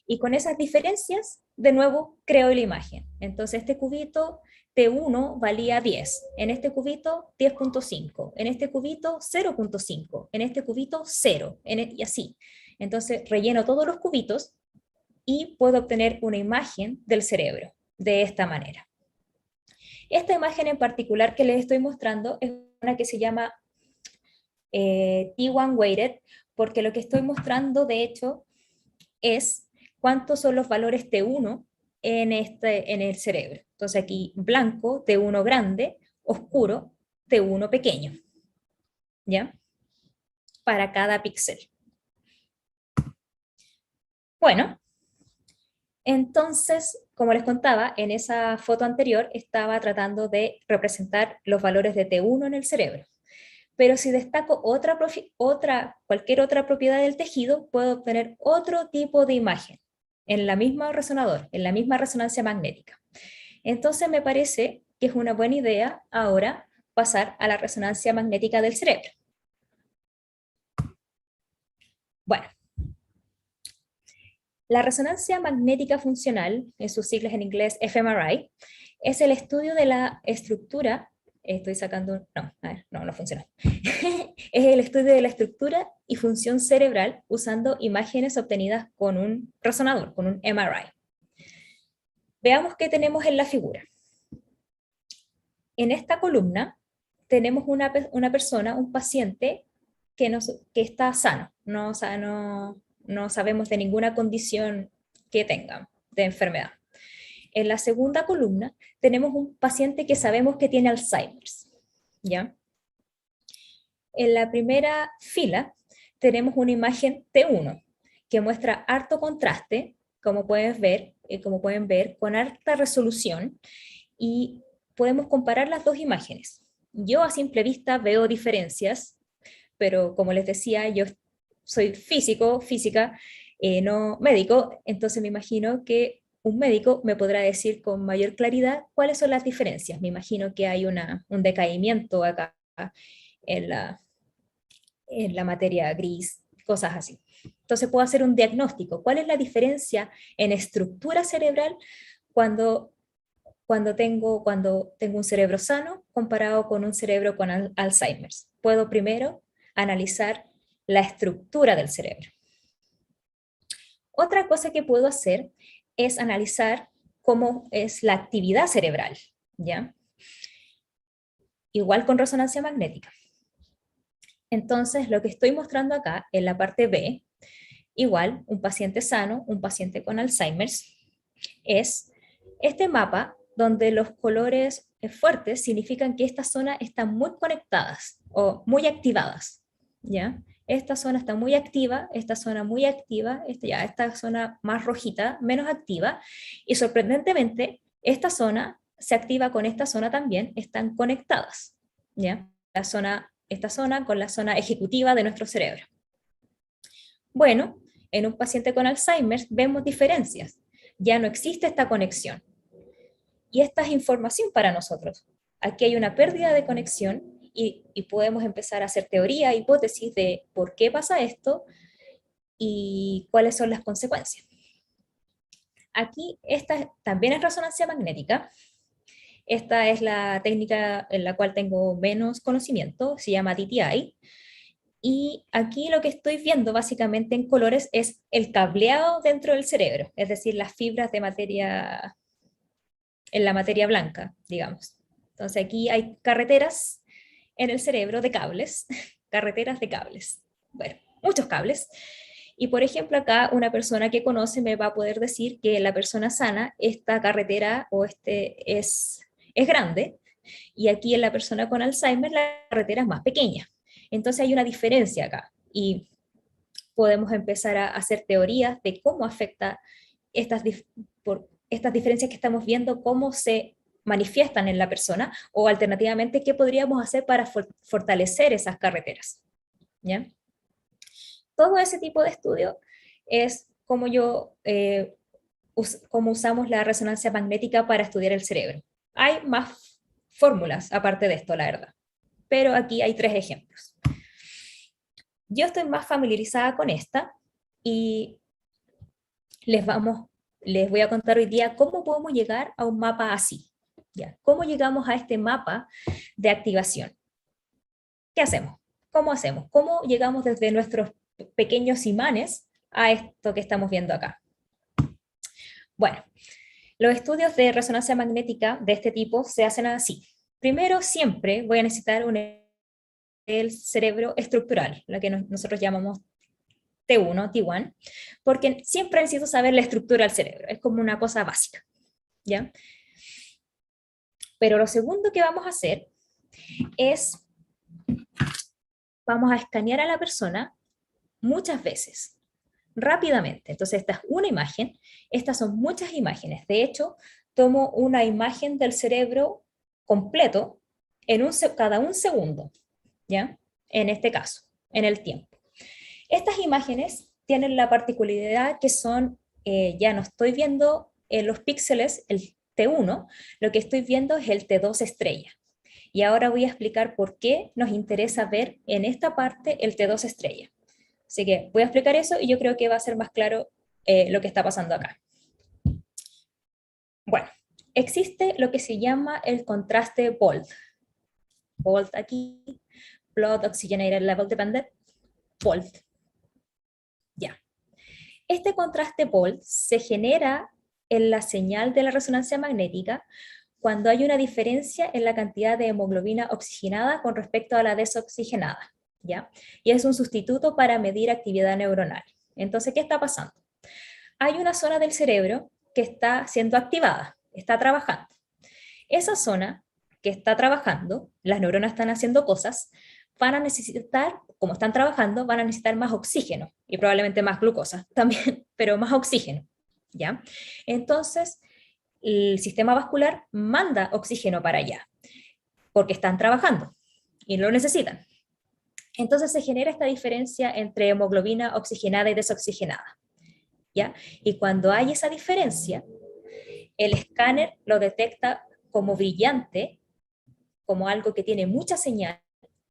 Y con esas diferencias, de nuevo, creo la imagen. Entonces este cubito T1 valía 10, en este cubito 10.5, en este cubito 0.5, en este cubito 0, y así. Entonces relleno todos los cubitos y puedo obtener una imagen del cerebro de esta manera. Esta imagen en particular que les estoy mostrando es una que se llama T1 weighted, porque lo que estoy mostrando de hecho es cuántos son los valores T1 en el cerebro. Entonces aquí blanco, T1 grande, oscuro, T1 pequeño, ¿ya? Para cada píxel. Bueno, entonces como les contaba, en esa foto anterior estaba tratando de representar los valores de T1 en el cerebro. Pero si destaco cualquier otra propiedad del tejido, puedo obtener otro tipo de imagen en la misma resonador, en la misma resonancia magnética. Entonces me parece que es una buena idea ahora pasar a la resonancia magnética del cerebro. Bueno, la resonancia magnética funcional, en sus siglas en inglés fMRI, es el estudio de la estructura, estoy sacando, no, a ver, no funciona. Es el estudio de la estructura y función cerebral usando imágenes obtenidas con un resonador, con un MRI. Veamos qué tenemos en la figura. En esta columna tenemos una persona, un paciente que está sano, no sabemos de ninguna condición que tenga de enfermedad. En la segunda columna tenemos un paciente que sabemos que tiene Alzheimer's, ¿ya? En la primera fila tenemos una imagen T1 que muestra harto contraste, como pueden ver, con alta resolución, y podemos comparar las dos imágenes. Yo a simple vista veo diferencias, pero como les decía, yo soy física, no médico, entonces me imagino que un médico me podrá decir con mayor claridad cuáles son las diferencias. Me imagino que hay un decaimiento acá en la materia gris, cosas así. Entonces puedo hacer un diagnóstico. ¿Cuál es la diferencia en estructura cerebral cuando tengo un cerebro sano comparado con un cerebro con Alzheimer's? Puedo primero analizar la estructura del cerebro. Otra cosa que puedo hacer es analizar cómo es la actividad cerebral, ¿ya? Igual con resonancia magnética. Entonces, lo que estoy mostrando acá en la parte B, igual un paciente sano, un paciente con Alzheimer's, es este mapa donde los colores fuertes significan que estas zonas están muy conectadas o muy activadas, ¿ya? Esta zona está muy activa, esta zona muy activa, esta zona más rojita, menos activa, y sorprendentemente, esta zona se activa con esta zona también, están conectadas, ¿ya? Esta zona con la zona ejecutiva de nuestro cerebro. Bueno, en un paciente con Alzheimer vemos diferencias, ya no existe esta conexión. Y esta es información para nosotros. Aquí hay una pérdida de conexión y podemos empezar a hacer teoría, hipótesis de por qué pasa esto y cuáles son las consecuencias. Aquí esta también es resonancia magnética. Esta es la técnica en la cual tengo menos conocimiento, se llama DTI. Y aquí lo que estoy viendo básicamente en colores es el cableado dentro del cerebro, es decir, las fibras de materia, en la materia blanca, digamos. Entonces aquí hay carreteras en el cerebro de cables, carreteras de cables. Bueno, muchos cables. Y por ejemplo acá una persona que conoce me va a poder decir que la persona sana, esta carretera o es grande, y aquí en la persona con Alzheimer la carretera es más pequeña. Entonces hay una diferencia acá y podemos empezar a hacer teorías de cómo afecta estas diferencias que estamos viendo, cómo se manifiestan en la persona o alternativamente qué podríamos hacer para fortalecer esas carreteras, ¿ya? Todo ese tipo de estudio es como cómo usamos la resonancia magnética para estudiar el cerebro. Hay más fórmulas aparte de esto, la verdad, pero aquí hay 3 ejemplos. Yo estoy más familiarizada con esta y les voy a contar hoy día cómo podemos llegar a un mapa así. ¿Ya? ¿Cómo llegamos a este mapa de activación? ¿Qué hacemos? ¿Cómo hacemos? ¿Cómo llegamos desde nuestros pequeños imanes a esto que estamos viendo acá? Bueno, los estudios de resonancia magnética de este tipo se hacen así. Primero, siempre voy a necesitar el cerebro estructural, lo que nosotros llamamos T1, T1, porque siempre necesito saber la estructura del cerebro, es como una cosa básica, ¿ya? Pero lo segundo que vamos a hacer es, vamos a escanear a la persona muchas veces. rápidamente. Entonces, esta es una imagen, estas son muchas imágenes. De hecho, tomo una imagen del cerebro completo en cada un segundo, ¿ya? En este caso, en el tiempo. Estas imágenes tienen la particularidad que son, ya no estoy viendo los píxeles, el T1, lo que estoy viendo es el T2 estrella. Y ahora voy a explicar por qué nos interesa ver en esta parte el T2 estrella. Así que voy a explicar eso y yo creo que va a ser más claro lo que está pasando acá. Bueno, existe lo que se llama el contraste BOLD. BOLD aquí, Blood Oxygenated Level Dependent, BOLD. Ya. Este contraste BOLD se genera en la señal de la resonancia magnética cuando hay una diferencia en la cantidad de hemoglobina oxigenada con respecto a la desoxigenada, ¿ya? Y es un sustituto para medir actividad neuronal. Entonces, ¿qué está pasando? Hay una zona del cerebro que está siendo activada, está trabajando. Esa zona que está trabajando, las neuronas están haciendo cosas, van a necesitar, como están trabajando, van a necesitar más oxígeno y probablemente más glucosa también, pero más oxígeno, ¿ya? Entonces, el sistema vascular manda oxígeno para allá, porque están trabajando y lo necesitan. Entonces se genera esta diferencia entre hemoglobina oxigenada y desoxigenada, ¿ya? Y cuando hay esa diferencia, el escáner lo detecta como brillante, como algo que tiene mucha señal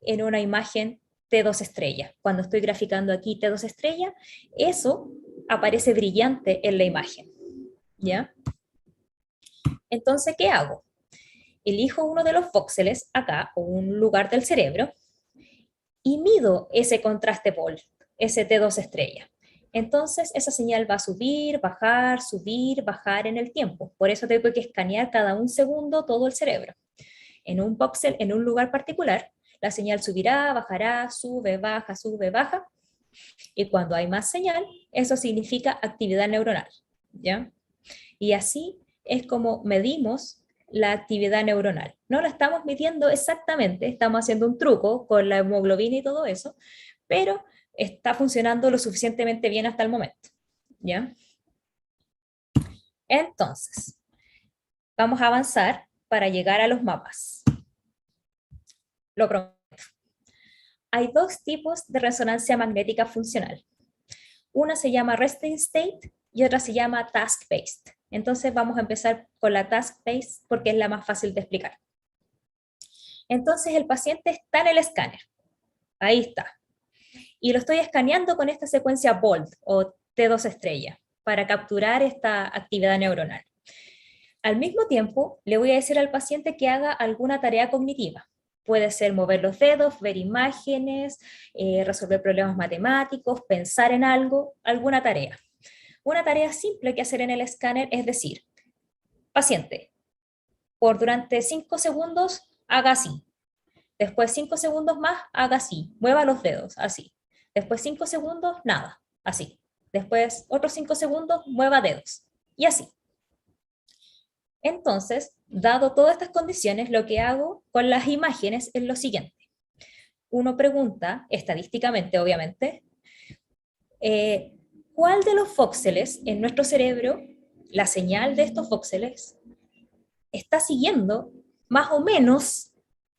en una imagen T2 estrella. Cuando estoy graficando aquí T2 estrella, eso aparece brillante en la imagen, ¿ya? Entonces, ¿qué hago? Elijo uno de los voxeles acá, o un lugar del cerebro, y mido ese contraste BOLD, ese T2 estrella. Entonces, esa señal va a subir, bajar en el tiempo. Por eso tengo que escanear cada un segundo todo el cerebro. En un voxel, en un lugar particular, la señal subirá, bajará, sube, baja, y cuando hay más señal, eso significa actividad neuronal, ¿ya? Y así es como medimos la actividad neuronal. No la estamos midiendo exactamente, estamos haciendo un truco con la hemoglobina y todo eso, pero está funcionando lo suficientemente bien hasta el momento, ¿ya? Entonces, vamos a avanzar para llegar a los mapas. Lo prometo. Hay dos tipos de resonancia magnética funcional. Una se llama resting state y otra se llama task-based. Entonces vamos a empezar con la task-based porque es la más fácil de explicar. Entonces el paciente está en el escáner. Ahí está. Y lo estoy escaneando con esta secuencia BOLD o T2 estrella para capturar esta actividad neuronal. Al mismo tiempo, le voy a decir al paciente que haga alguna tarea cognitiva. Puede ser mover los dedos, ver imágenes, resolver problemas matemáticos, pensar en algo, alguna tarea. Una tarea simple que hacer en el escáner es decir, paciente, durante 5 segundos haga así. Después 5 segundos más, haga así. Mueva los dedos, así. Después 5 segundos, nada, así. Después otros 5 segundos, mueva dedos. Y así. Entonces, dado todas estas condiciones, lo que hago con las imágenes es lo siguiente. Uno pregunta, estadísticamente obviamente, ¿cuál de los voxeles en nuestro cerebro, la señal de estos voxeles, está siguiendo más o menos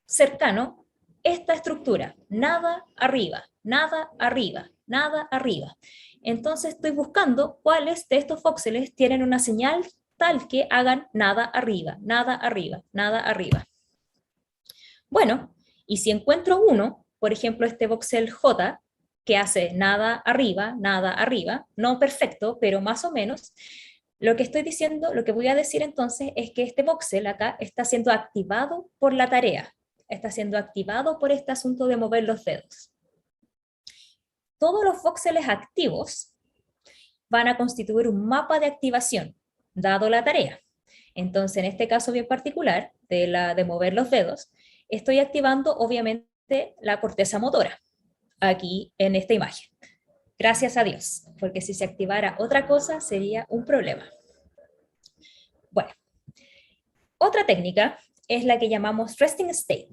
cercano esta estructura? Nada arriba, nada arriba, nada arriba. Entonces estoy buscando cuáles de estos voxeles tienen una señal tal que hagan nada arriba, nada arriba, nada arriba. Bueno, y si encuentro uno, por ejemplo este voxel J, que hace nada arriba, no perfecto, pero más o menos, lo que estoy diciendo, lo que voy a decir entonces es que este voxel acá está siendo activado por la tarea, está siendo activado por este asunto de mover los dedos. Todos los voxeles activos van a constituir un mapa de activación, dado la tarea. Entonces, en este caso bien particular, de mover los dedos, estoy activando obviamente la corteza motora, aquí en esta imagen. Gracias a Dios, porque si se activara otra cosa sería un problema. Bueno, otra técnica es la que llamamos resting state.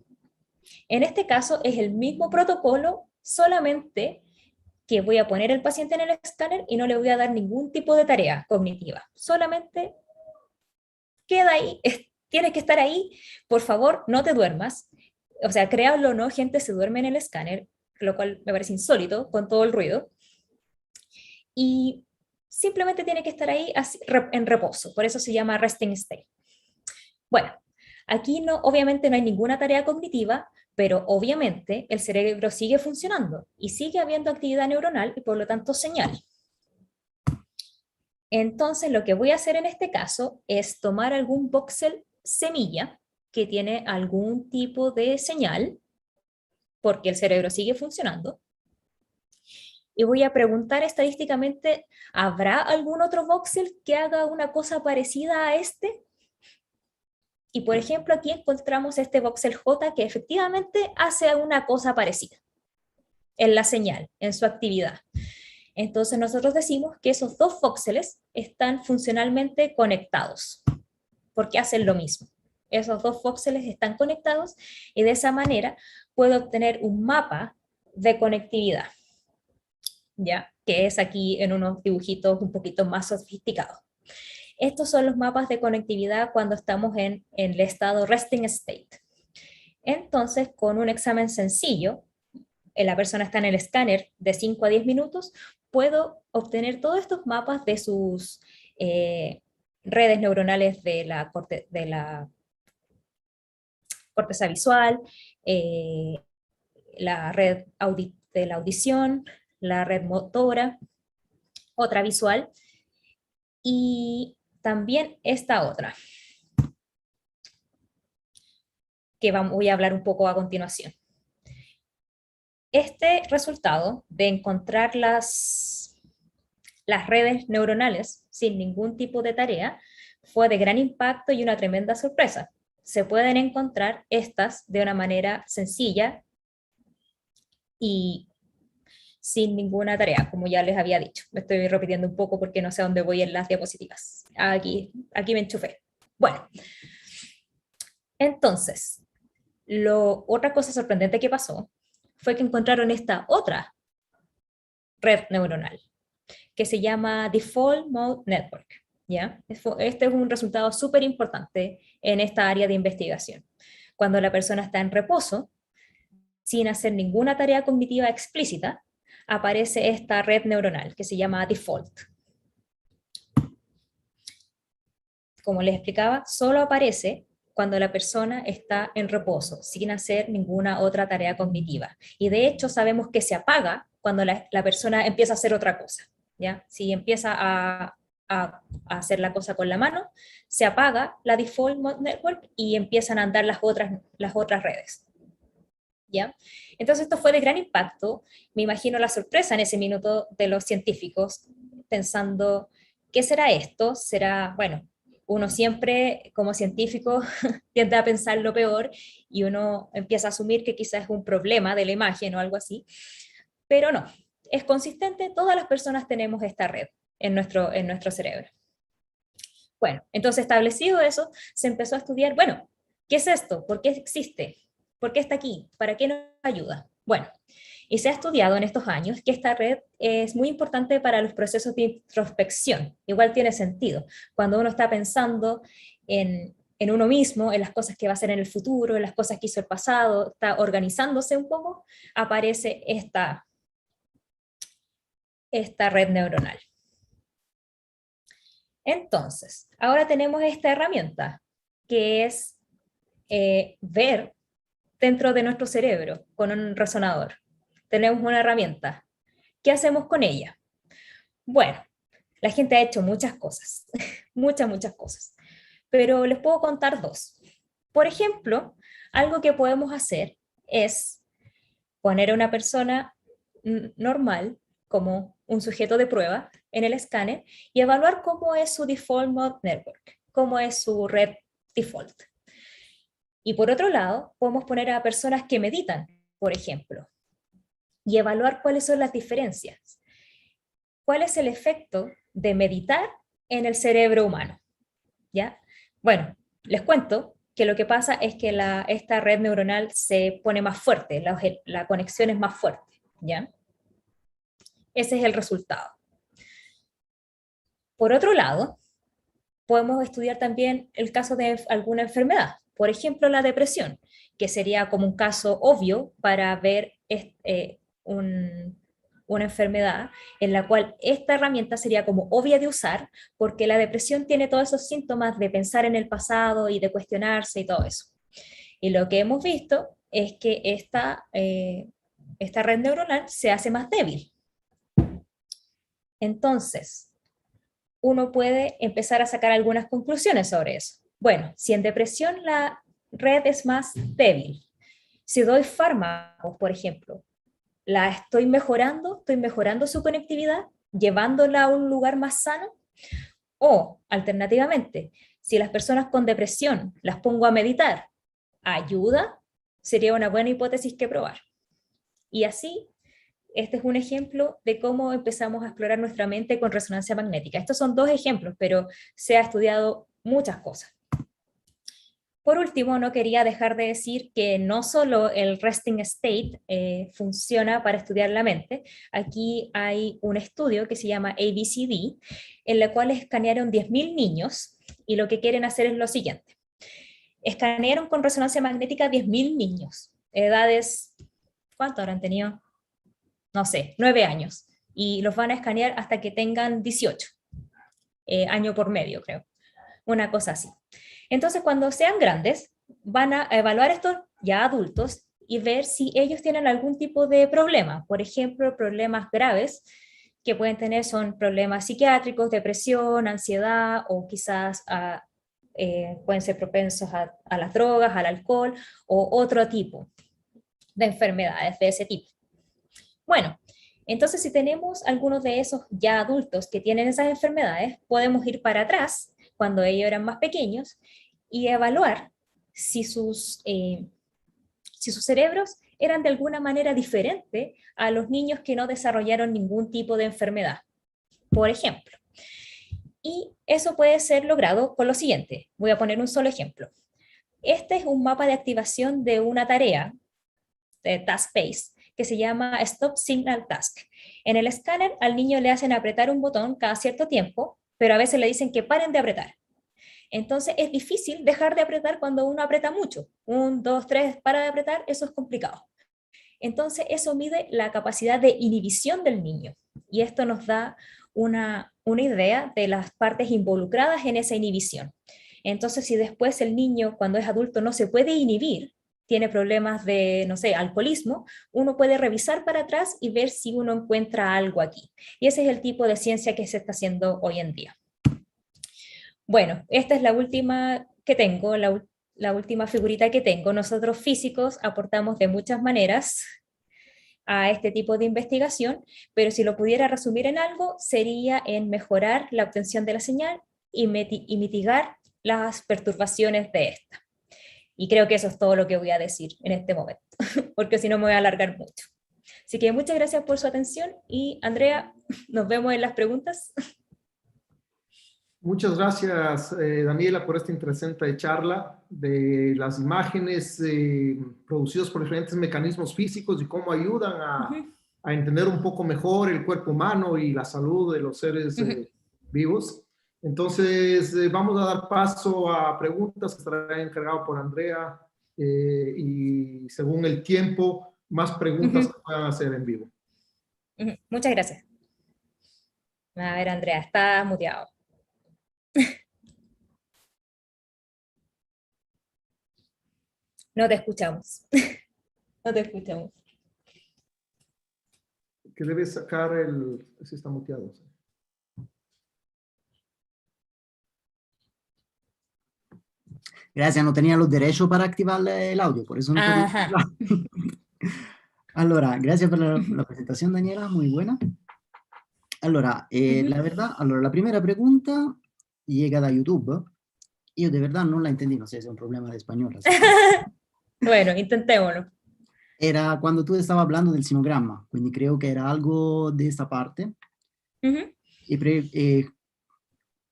En este caso es el mismo protocolo, solamente que voy a poner al paciente en el escáner y no le voy a dar ningún tipo de tarea cognitiva. Solamente queda ahí, tienes que estar ahí, por favor, no te duermas. O sea, créanlo o no, gente se duerme en el escáner, lo cual me parece insólito con todo el ruido. Y simplemente tiene que estar ahí en reposo, por eso se llama resting state. Bueno, aquí no, obviamente no hay ninguna tarea cognitiva, pero obviamente el cerebro sigue funcionando y sigue habiendo actividad neuronal y por lo tanto señal. Entonces lo que voy a hacer en este caso es tomar algún voxel semilla que tiene algún tipo de señal, porque el cerebro sigue funcionando, y voy a preguntar estadísticamente, ¿habrá algún otro voxel que haga una cosa parecida a este? Y por ejemplo, aquí encontramos este voxel J que efectivamente hace una cosa parecida en la señal, en su actividad. Entonces nosotros decimos que esos dos voxeles están funcionalmente conectados, porque hacen lo mismo. Esos dos voxeles están conectados y de esa manera puedo obtener un mapa de conectividad, ¿ya? Que es aquí en unos dibujitos un poquito más sofisticados. Estos son los mapas de conectividad cuando estamos en el estado resting state. Entonces, con un examen sencillo, la persona está en el escáner de 5 a 10 minutos, puedo obtener todos estos mapas de sus redes neuronales de la corteza visual, la red de la audición, la red motora, otra visual, y también esta otra, que voy a hablar un poco a continuación. Este resultado de encontrar las redes neuronales sin ningún tipo de tarea fue de gran impacto y una tremenda sorpresa. Se pueden encontrar estas de una manera sencilla y sin ninguna tarea, como ya les había dicho. Me estoy repitiendo un poco porque no sé a dónde voy en las diapositivas. Aquí me enchufé. Bueno, entonces, otra cosa sorprendente que pasó fue que encontraron esta otra red neuronal que se llama Default Mode Network, ¿ya? Este es un resultado súper importante en esta área de investigación. Cuando la persona está en reposo, sin hacer ninguna tarea cognitiva explícita, aparece esta red neuronal que se llama Default. Como les explicaba, solo aparece cuando la persona está en reposo, sin hacer ninguna otra tarea cognitiva. Y de hecho sabemos que se apaga cuando la persona empieza a hacer otra cosa, ¿ya? Si empieza a hacer la cosa con la mano, se apaga la Default Mode Network y empiezan a andar las otras redes, ¿ya? Entonces esto fue de gran impacto. Me imagino la sorpresa en ese minuto de los científicos, pensando, ¿qué será esto? ¿Será, bueno, uno siempre como científico tiende a pensar lo peor y uno empieza a asumir que quizás es un problema de la imagen o algo así, pero no, es consistente, todas las personas tenemos esta red en nuestro cerebro. Bueno, entonces establecido eso, se empezó a estudiar, bueno, ¿qué es esto? ¿Por qué existe? ¿Por qué está aquí? ¿Para qué nos ayuda? Bueno, y se ha estudiado en estos años que esta red es muy importante para los procesos de introspección. Igual tiene sentido. Cuando uno está pensando en uno mismo, en las cosas que va a hacer en el futuro, en las cosas que hizo el pasado, está organizándose un poco, aparece esta red neuronal. Entonces, ahora tenemos esta herramienta, que es ver dentro de nuestro cerebro con un resonador. Tenemos una herramienta. ¿Qué hacemos con ella? Bueno, la gente ha hecho muchas cosas, muchas cosas, pero les puedo contar dos. Por ejemplo, algo que podemos hacer es poner a una persona normal, como un sujeto de prueba, en el escáner y evaluar cómo es su Default Mode Network, cómo es su red default. Y por otro lado, podemos poner a personas que meditan, por ejemplo, y evaluar cuáles son las diferencias. ¿Cuál es el efecto de meditar en el cerebro humano? ¿Ya? Bueno, les cuento que lo que pasa es que esta red neuronal se pone más fuerte, la conexión es más fuerte, ¿ya? ese es el resultado. Por otro lado, podemos estudiar también el caso de alguna enfermedad, por ejemplo, la depresión, que sería como un caso obvio para ver una enfermedad en la cual esta herramienta sería como obvia de usar, porque la depresión tiene todos esos síntomas de pensar en el pasado y de cuestionarse y todo eso. Y lo que hemos visto es que esta red neuronal se hace más débil. Entonces, uno puede empezar a sacar algunas conclusiones sobre eso. Bueno, si en depresión la red es más débil, si doy fármacos, por ejemplo, la estoy mejorando su conectividad, llevándola a un lugar más sano, o alternativamente, si las personas con depresión las pongo a meditar, ¿ayuda? Sería una buena hipótesis que probar. Y así, este es un ejemplo de cómo empezamos a explorar nuestra mente con resonancia magnética. Estos son 2 ejemplos, pero se ha estudiado muchas cosas. Por último, no quería dejar de decir que no solo el resting state funciona para estudiar la mente. Aquí hay un estudio que se llama ABCD, en el cual escanearon 10.000 niños y lo que quieren hacer es lo siguiente. Escanearon con resonancia magnética 10.000 niños, edades, ¿cuánto habrán tenido? No sé, 9 años, y los van a escanear hasta que tengan 18, año por medio, creo, una cosa así. Entonces, cuando sean grandes, van a evaluar estos ya adultos y ver si ellos tienen algún tipo de problema. Por ejemplo, problemas graves que pueden tener son problemas psiquiátricos, depresión, ansiedad, o quizás pueden ser propensos a las drogas, al alcohol, o otro tipo de enfermedades de ese tipo. Bueno, entonces si tenemos algunos de esos ya adultos que tienen esas enfermedades, podemos ir para atrás, cuando ellos eran más pequeños, y evaluar si sus cerebros eran de alguna manera diferente a los niños que no desarrollaron ningún tipo de enfermedad, por ejemplo. Y eso puede ser logrado con lo siguiente. Voy a poner un solo ejemplo. Este es un mapa de activación de una tarea de task-based que se llama Stop Signal Task. En el escáner al niño le hacen apretar un botón cada cierto tiempo, pero a veces le dicen que paren de apretar. Entonces es difícil dejar de apretar cuando uno aprieta mucho. 1, 2, 3, para de apretar, eso es complicado. Entonces eso mide la capacidad de inhibición del niño. Y esto nos da una idea de las partes involucradas en esa inhibición. Entonces si después el niño cuando es adulto no se puede inhibir, tiene problemas de, no sé, alcoholismo, uno puede revisar para atrás y ver si uno encuentra algo aquí. Y ese es el tipo de ciencia que se está haciendo hoy en día. Bueno, esta es la última que tengo, la última figurita que tengo. Nosotros físicos aportamos de muchas maneras a este tipo de investigación, pero si lo pudiera resumir en algo, sería en mejorar la obtención de la señal y mitigar las perturbaciones de esta. Y creo que eso es todo lo que voy a decir en este momento, porque si no me voy a alargar mucho. Así que muchas gracias por su atención y Andrea, nos vemos en las preguntas. Muchas gracias, Daniela, por esta interesante charla de las imágenes producidas por diferentes mecanismos físicos y cómo ayudan a entender un poco mejor el cuerpo humano y la salud de los seres vivos. Entonces, vamos a dar paso a preguntas que estará encargado por Andrea y según el tiempo, más preguntas que puedan hacer en vivo. Muchas gracias. A ver, Andrea, está muteado. No te escuchamos. No te escuchamos. Que debe sacar el... Si está muteado. ¿Sí? Gracias, no tenía los derechos para activar el audio, por eso no podía hablar. Allora, grazie per la presentazione, Daniela, muy buena. Allora, la verdad, la primera pregunta llega da YouTube. Yo de verdad no la entendí, no sé si es un problema de español. Bueno, intentémoslo. Era cuando tú estabas hablando del sinogramma, quindi creo que era algo de esta parte.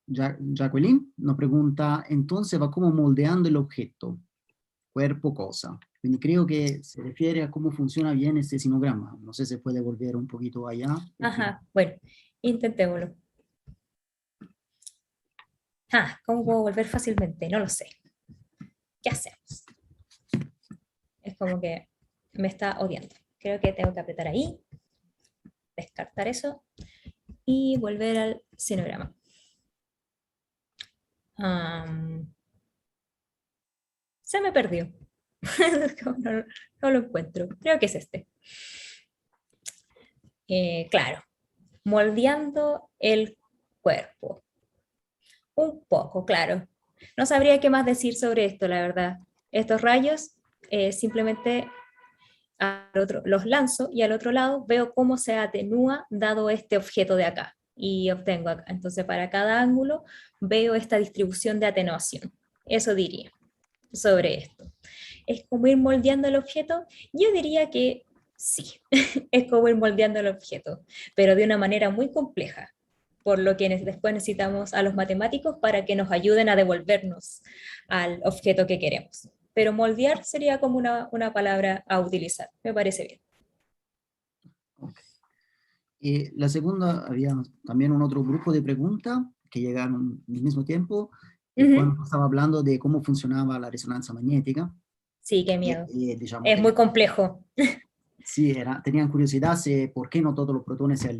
Jacqueline nos pregunta, entonces va como moldeando el objeto. cuerpo, cosa. Quindi creo que se refiere a cómo funciona bien este sinograma. No sé si puede volver un poquito allá. Ajá, bueno, intentémoslo. Ah, ¿cómo puedo volver fácilmente? No lo sé. ¿Qué hacemos? Es como que me está odiando. Creo que tengo que apretar ahí, descartar eso y volver al sinograma. Se me perdió. No, no lo encuentro. Creo que es este. Claro, moldeando el cuerpo. Un poco, claro. No sabría qué más decir sobre esto, la verdad. Estos rayos simplemente los lanzo y al otro lado veo cómo se atenúa dado este objeto de acá y obtengo acá. Entonces para cada ángulo veo esta distribución de atenuación. Eso diría sobre esto. ¿Es como ir moldeando el objeto? Yo diría que sí, es como ir moldeando el objeto, pero de una manera muy compleja, por lo que después necesitamos a los matemáticos para que nos ayuden a devolvernos al objeto que queremos. Pero moldear sería como una palabra a utilizar, me parece bien. Okay. Y la segunda, había también un otro grupo de preguntas que llegaron al mismo tiempo, cuando estaba hablando de cómo funcionaba la resonancia magnética. Sí, qué miedo. Diciamo, Es muy complejo. sí, tenían curiosidad por qué no todos los protones se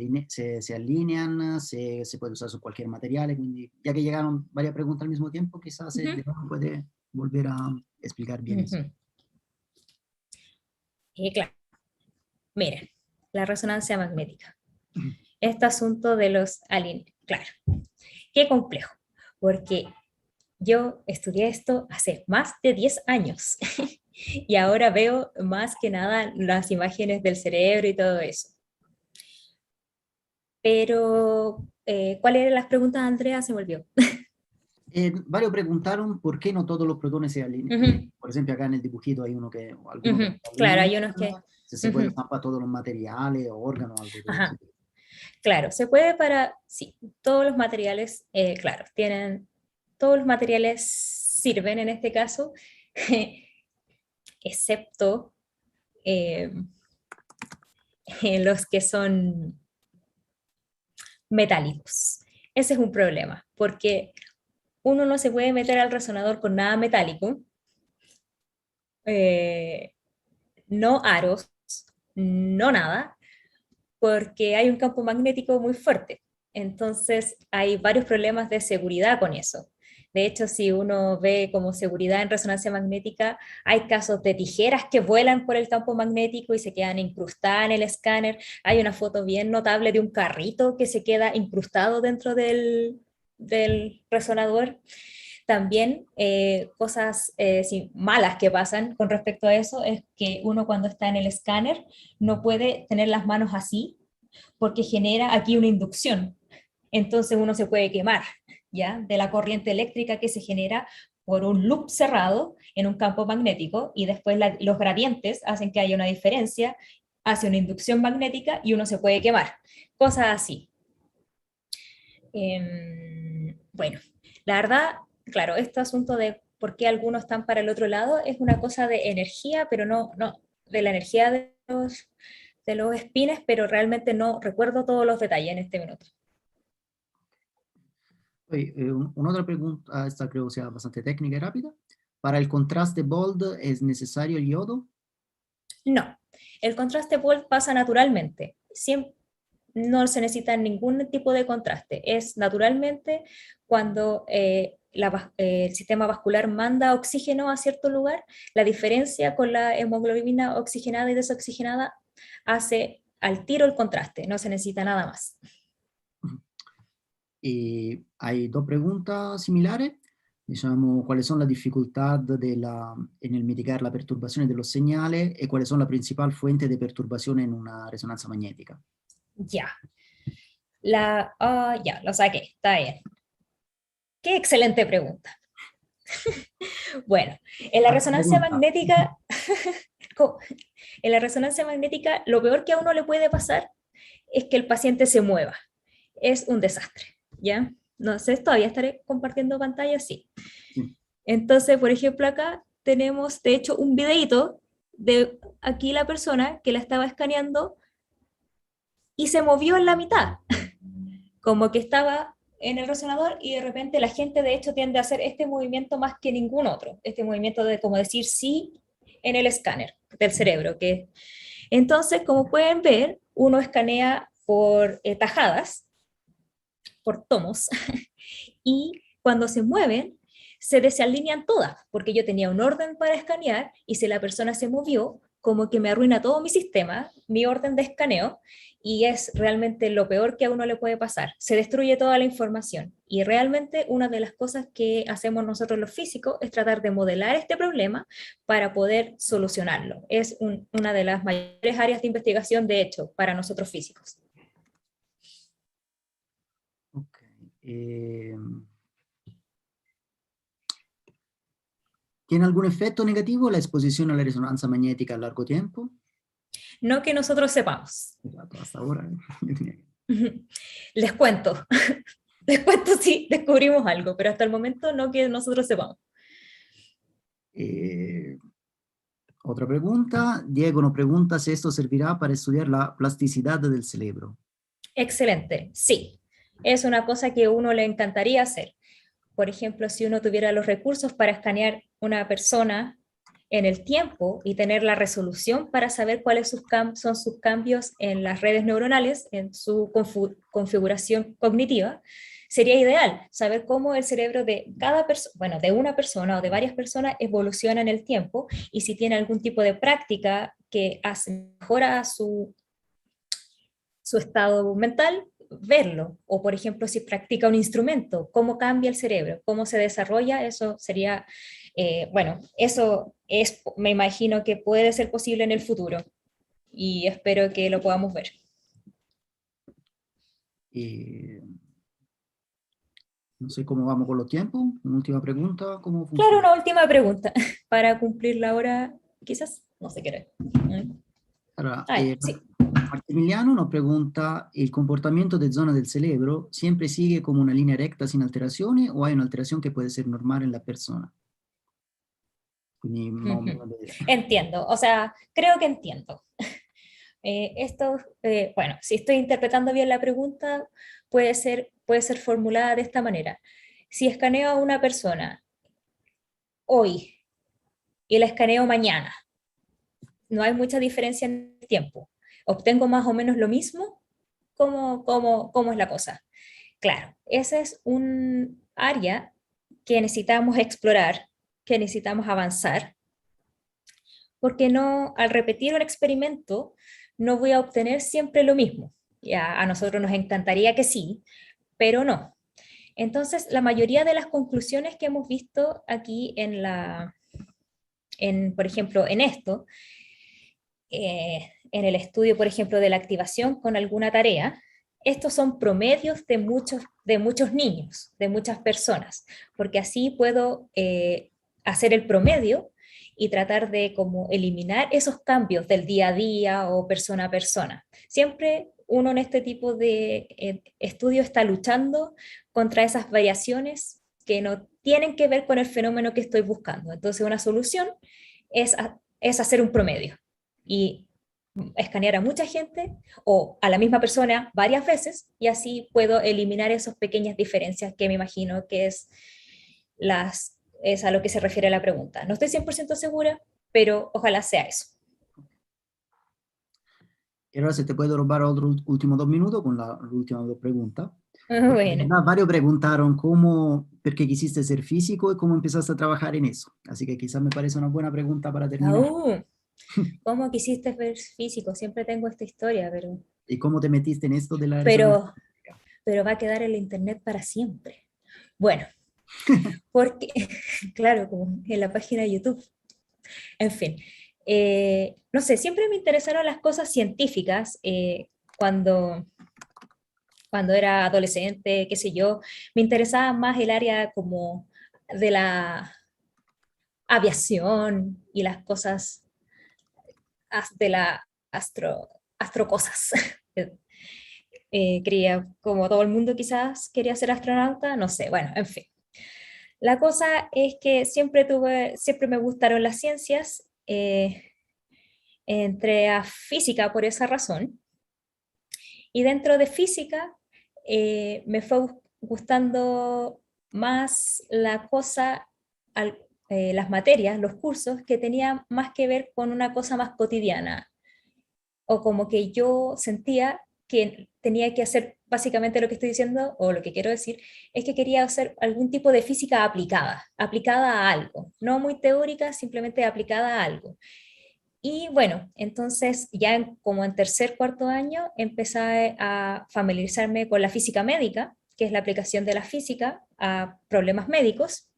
alinean, se puede usar sobre cualquier material. Y ya que llegaron varias preguntas al mismo tiempo, quizás se puede volver a explicar bien eso. Claro, miren, la resonancia magnética. Este asunto de los aliens, claro, qué complejo, porque yo estudié esto hace más de 10 años y ahora veo más que nada las imágenes del cerebro y todo eso. Pero, ¿cuáles eran las preguntas, Andrea? Se me olvidó. Varios preguntaron por qué no todos los protones se alinean. Por ejemplo, acá en el dibujito hay uno que, algunos que se Claro, alinean, hay unos que... si se puede usar para todos los materiales o órganos, algo de Ajá. eso. Claro, se puede para, sí, todos los materiales, claro, todos los materiales sirven en este caso, excepto los que son metálicos. Ese es un problema, porque uno no se puede meter al resonador con nada metálico, no aros, no nada, porque hay un campo magnético muy fuerte. Entonces hay varios problemas de seguridad con eso. De hecho, si uno ve como seguridad en resonancia magnética, hay casos de tijeras que vuelan por el campo magnético y se quedan incrustadas en el escáner. Hay una foto bien notable de un carrito que se queda incrustado dentro del resonador. También cosas malas que pasan con respecto a eso es que uno cuando está en el escáner no puede tener las manos así porque genera aquí una inducción. Entonces uno se puede quemar, ¿ya? De la corriente eléctrica que se genera por un loop cerrado en un campo magnético y después los gradientes hacen que haya una diferencia, hace una inducción magnética y uno se puede quemar. Cosas así. Bueno, la verdad, claro, este asunto de por qué algunos están para el otro lado es una cosa de energía, pero no de la energía de los espines, pero realmente no recuerdo todos los detalles en este minuto. Oye, una otra pregunta, esta creo sea bastante técnica y rápida. ¿Para el contraste bold es necesario el yodo? No, el contraste bold pasa naturalmente. Siempre, no se necesita ningún tipo de contraste. Es naturalmente cuando el sistema vascular manda oxígeno a cierto lugar, la diferencia con la hemoglobina oxigenada y desoxigenada hace al tiro el contraste, no se necesita nada más. Y hay dos preguntas similares. Diciamo, ¿cuáles son las dificultades en el mitigar las perturbaciones de los señales y cuáles son la principal fuente de perturbación en una resonancia magnética? Ya, ya, lo saqué, está bien. Qué excelente pregunta. Bueno, en la resonancia magnética, en la resonancia magnética, lo peor que a uno le puede pasar es que el paciente se mueva. Es un desastre, ¿ya? No sé, todavía estaré compartiendo pantalla, sí. Sí. Entonces, por ejemplo, acá tenemos de hecho un videíto de aquí la persona que la estaba escaneando y se movió en la mitad, como que estaba en el resonador y de repente la gente de hecho tiende a hacer este movimiento más que ningún otro, este movimiento de como decir sí en el escáner del cerebro. Entonces, como pueden ver, uno escanea por tajadas, por tomos, y cuando se mueven, se desalinean todas, porque yo tenía un orden para escanear y si la persona se movió, como que me arruina todo mi sistema, mi orden de escaneo, y es realmente lo peor que a uno le puede pasar. Se destruye toda la información. Y realmente una de las cosas que hacemos nosotros los físicos es tratar de modelar este problema para poder solucionarlo. Es una de las mayores áreas de investigación, de hecho, para nosotros físicos. Ok. Eh, ¿Tiene algún efecto negativo la exposición a la resonancia magnética a largo tiempo? No que nosotros sepamos. Exacto, hasta ahora. Les cuento. Les cuento si descubrimos algo, pero hasta el momento no que nosotros sepamos. Otra pregunta. Diego nos pregunta si esto servirá para estudiar la plasticidad del cerebro. Excelente, sí. Es una cosa que a uno le encantaría hacer. Por ejemplo, si uno tuviera los recursos para escanear una persona en el tiempo y tener la resolución para saber cuáles son sus cambios en las redes neuronales, en su configuración cognitiva, sería ideal saber cómo el cerebro de cada persona, bueno, de una persona o de varias personas evoluciona en el tiempo y si tiene algún tipo de práctica que mejora su estado mental, verlo. O, por ejemplo, si practica un instrumento, cómo cambia el cerebro, cómo se desarrolla, eso sería, bueno, eso es, me imagino que puede ser posible en el futuro y espero que lo podamos ver. No sé cómo vamos con los tiempos. Una última pregunta, ¿cómo Claro, funciona? una última pregunta para cumplir la hora, quizás, no sé qué era. Allora, Sí. Maximiliano nos pregunta, ¿el comportamiento de zona del cerebro siempre sigue como una línea recta sin alteraciones o hay una alteración que puede ser normal en la persona? Quindi, más o menos de- Entiendo, o sea, creo que entiendo. Bueno, si estoy interpretando bien la pregunta, puede ser formulada de esta manera. Si escaneo a una persona hoy y la escaneo mañana, no hay mucha diferencia en el tiempo. ¿Obtengo más o menos lo mismo? ¿Cómo es la cosa? Claro, ese es un área que necesitamos explorar, que necesitamos avanzar, porque no, al repetir un experimento, no voy a obtener siempre lo mismo. Ya a nosotros nos encantaría que sí, pero no. Entonces, la mayoría de las conclusiones que hemos visto aquí por ejemplo, en esto, en el estudio, por ejemplo, de la activación con alguna tarea, estos son promedios de muchos niños, de muchas personas, porque así puedo hacer el promedio y tratar de como eliminar esos cambios del día a día o persona a persona. Siempre uno en este tipo de estudio está luchando contra esas variaciones que no tienen que ver con el fenómeno que estoy buscando. Entonces, una solución es hacer un promedio y escanear a mucha gente o a la misma persona varias veces y así puedo eliminar esas pequeñas diferencias que me imagino que es a lo que se refiere la pregunta. No estoy 100% segura, pero ojalá sea eso. E allora se te puedo robar otro último 2 minutos con la última dos preguntas. Porque de Bueno, verdad, varios preguntaron cómo, por qué quisiste ser físico y cómo empezaste a trabajar en eso. Así que quizás me parece una buena pregunta para terminar. ¿Cómo quisiste ver físico? Siempre tengo esta historia, ¿Y cómo te metiste en esto de la resonancia? pero, pero va a quedar en el internet para siempre. Bueno, porque, claro, como en la página de YouTube. En fin, no sé, siempre me interesaron las cosas científicas cuando, cuando era adolescente, qué sé yo, me interesaba más el área como de la aviación y las cosas de la astrocosas. Quería, como todo el mundo quizás quería ser astronauta, no sé, bueno, en fin. La cosa es que siempre me gustaron las ciencias, entré a física por esa razón, y dentro de física me fue gustando más la cosa, las materias, los cursos que tenían más que ver con una cosa más cotidiana, o como que yo sentía que tenía que hacer básicamente lo que estoy diciendo, o lo que quiero decir, es que quería hacer algún tipo de física aplicada, aplicada a algo, no muy teórica, simplemente aplicada a algo. Y bueno, entonces ya como en tercer, cuarto año empecé a familiarizarme con la física médica, que es la aplicación de la física a problemas médicos,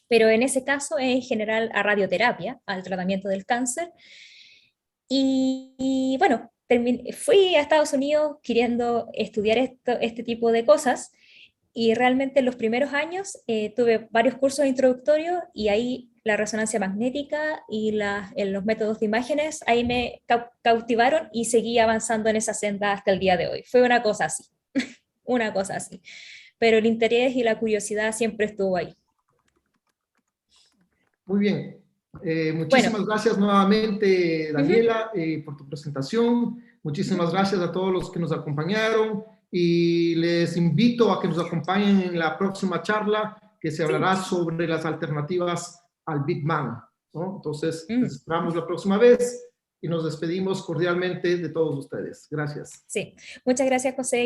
pero en ese caso en general a radioterapia, al tratamiento del cáncer. Y bueno, fui a Estados Unidos queriendo estudiar este tipo de cosas, y realmente en los primeros años tuve varios cursos introductorios, y ahí la resonancia magnética y los métodos de imágenes ahí me cautivaron, y seguí avanzando en esa senda hasta el día de hoy. Fue una cosa así, una cosa así. Pero el interés y la curiosidad siempre estuvo ahí. Muy bien. Bueno, Muchísimas gracias nuevamente, uh-huh, Daniela, por tu presentación. Muchísimas gracias a todos los que nos acompañaron, y les invito a que nos acompañen en la próxima charla, que se hablará sí, sobre las alternativas al Big Bang, ¿no? Entonces, les mm, esperamos la próxima vez y nos despedimos cordialmente de todos ustedes. Gracias. sí. Muchas gracias, José.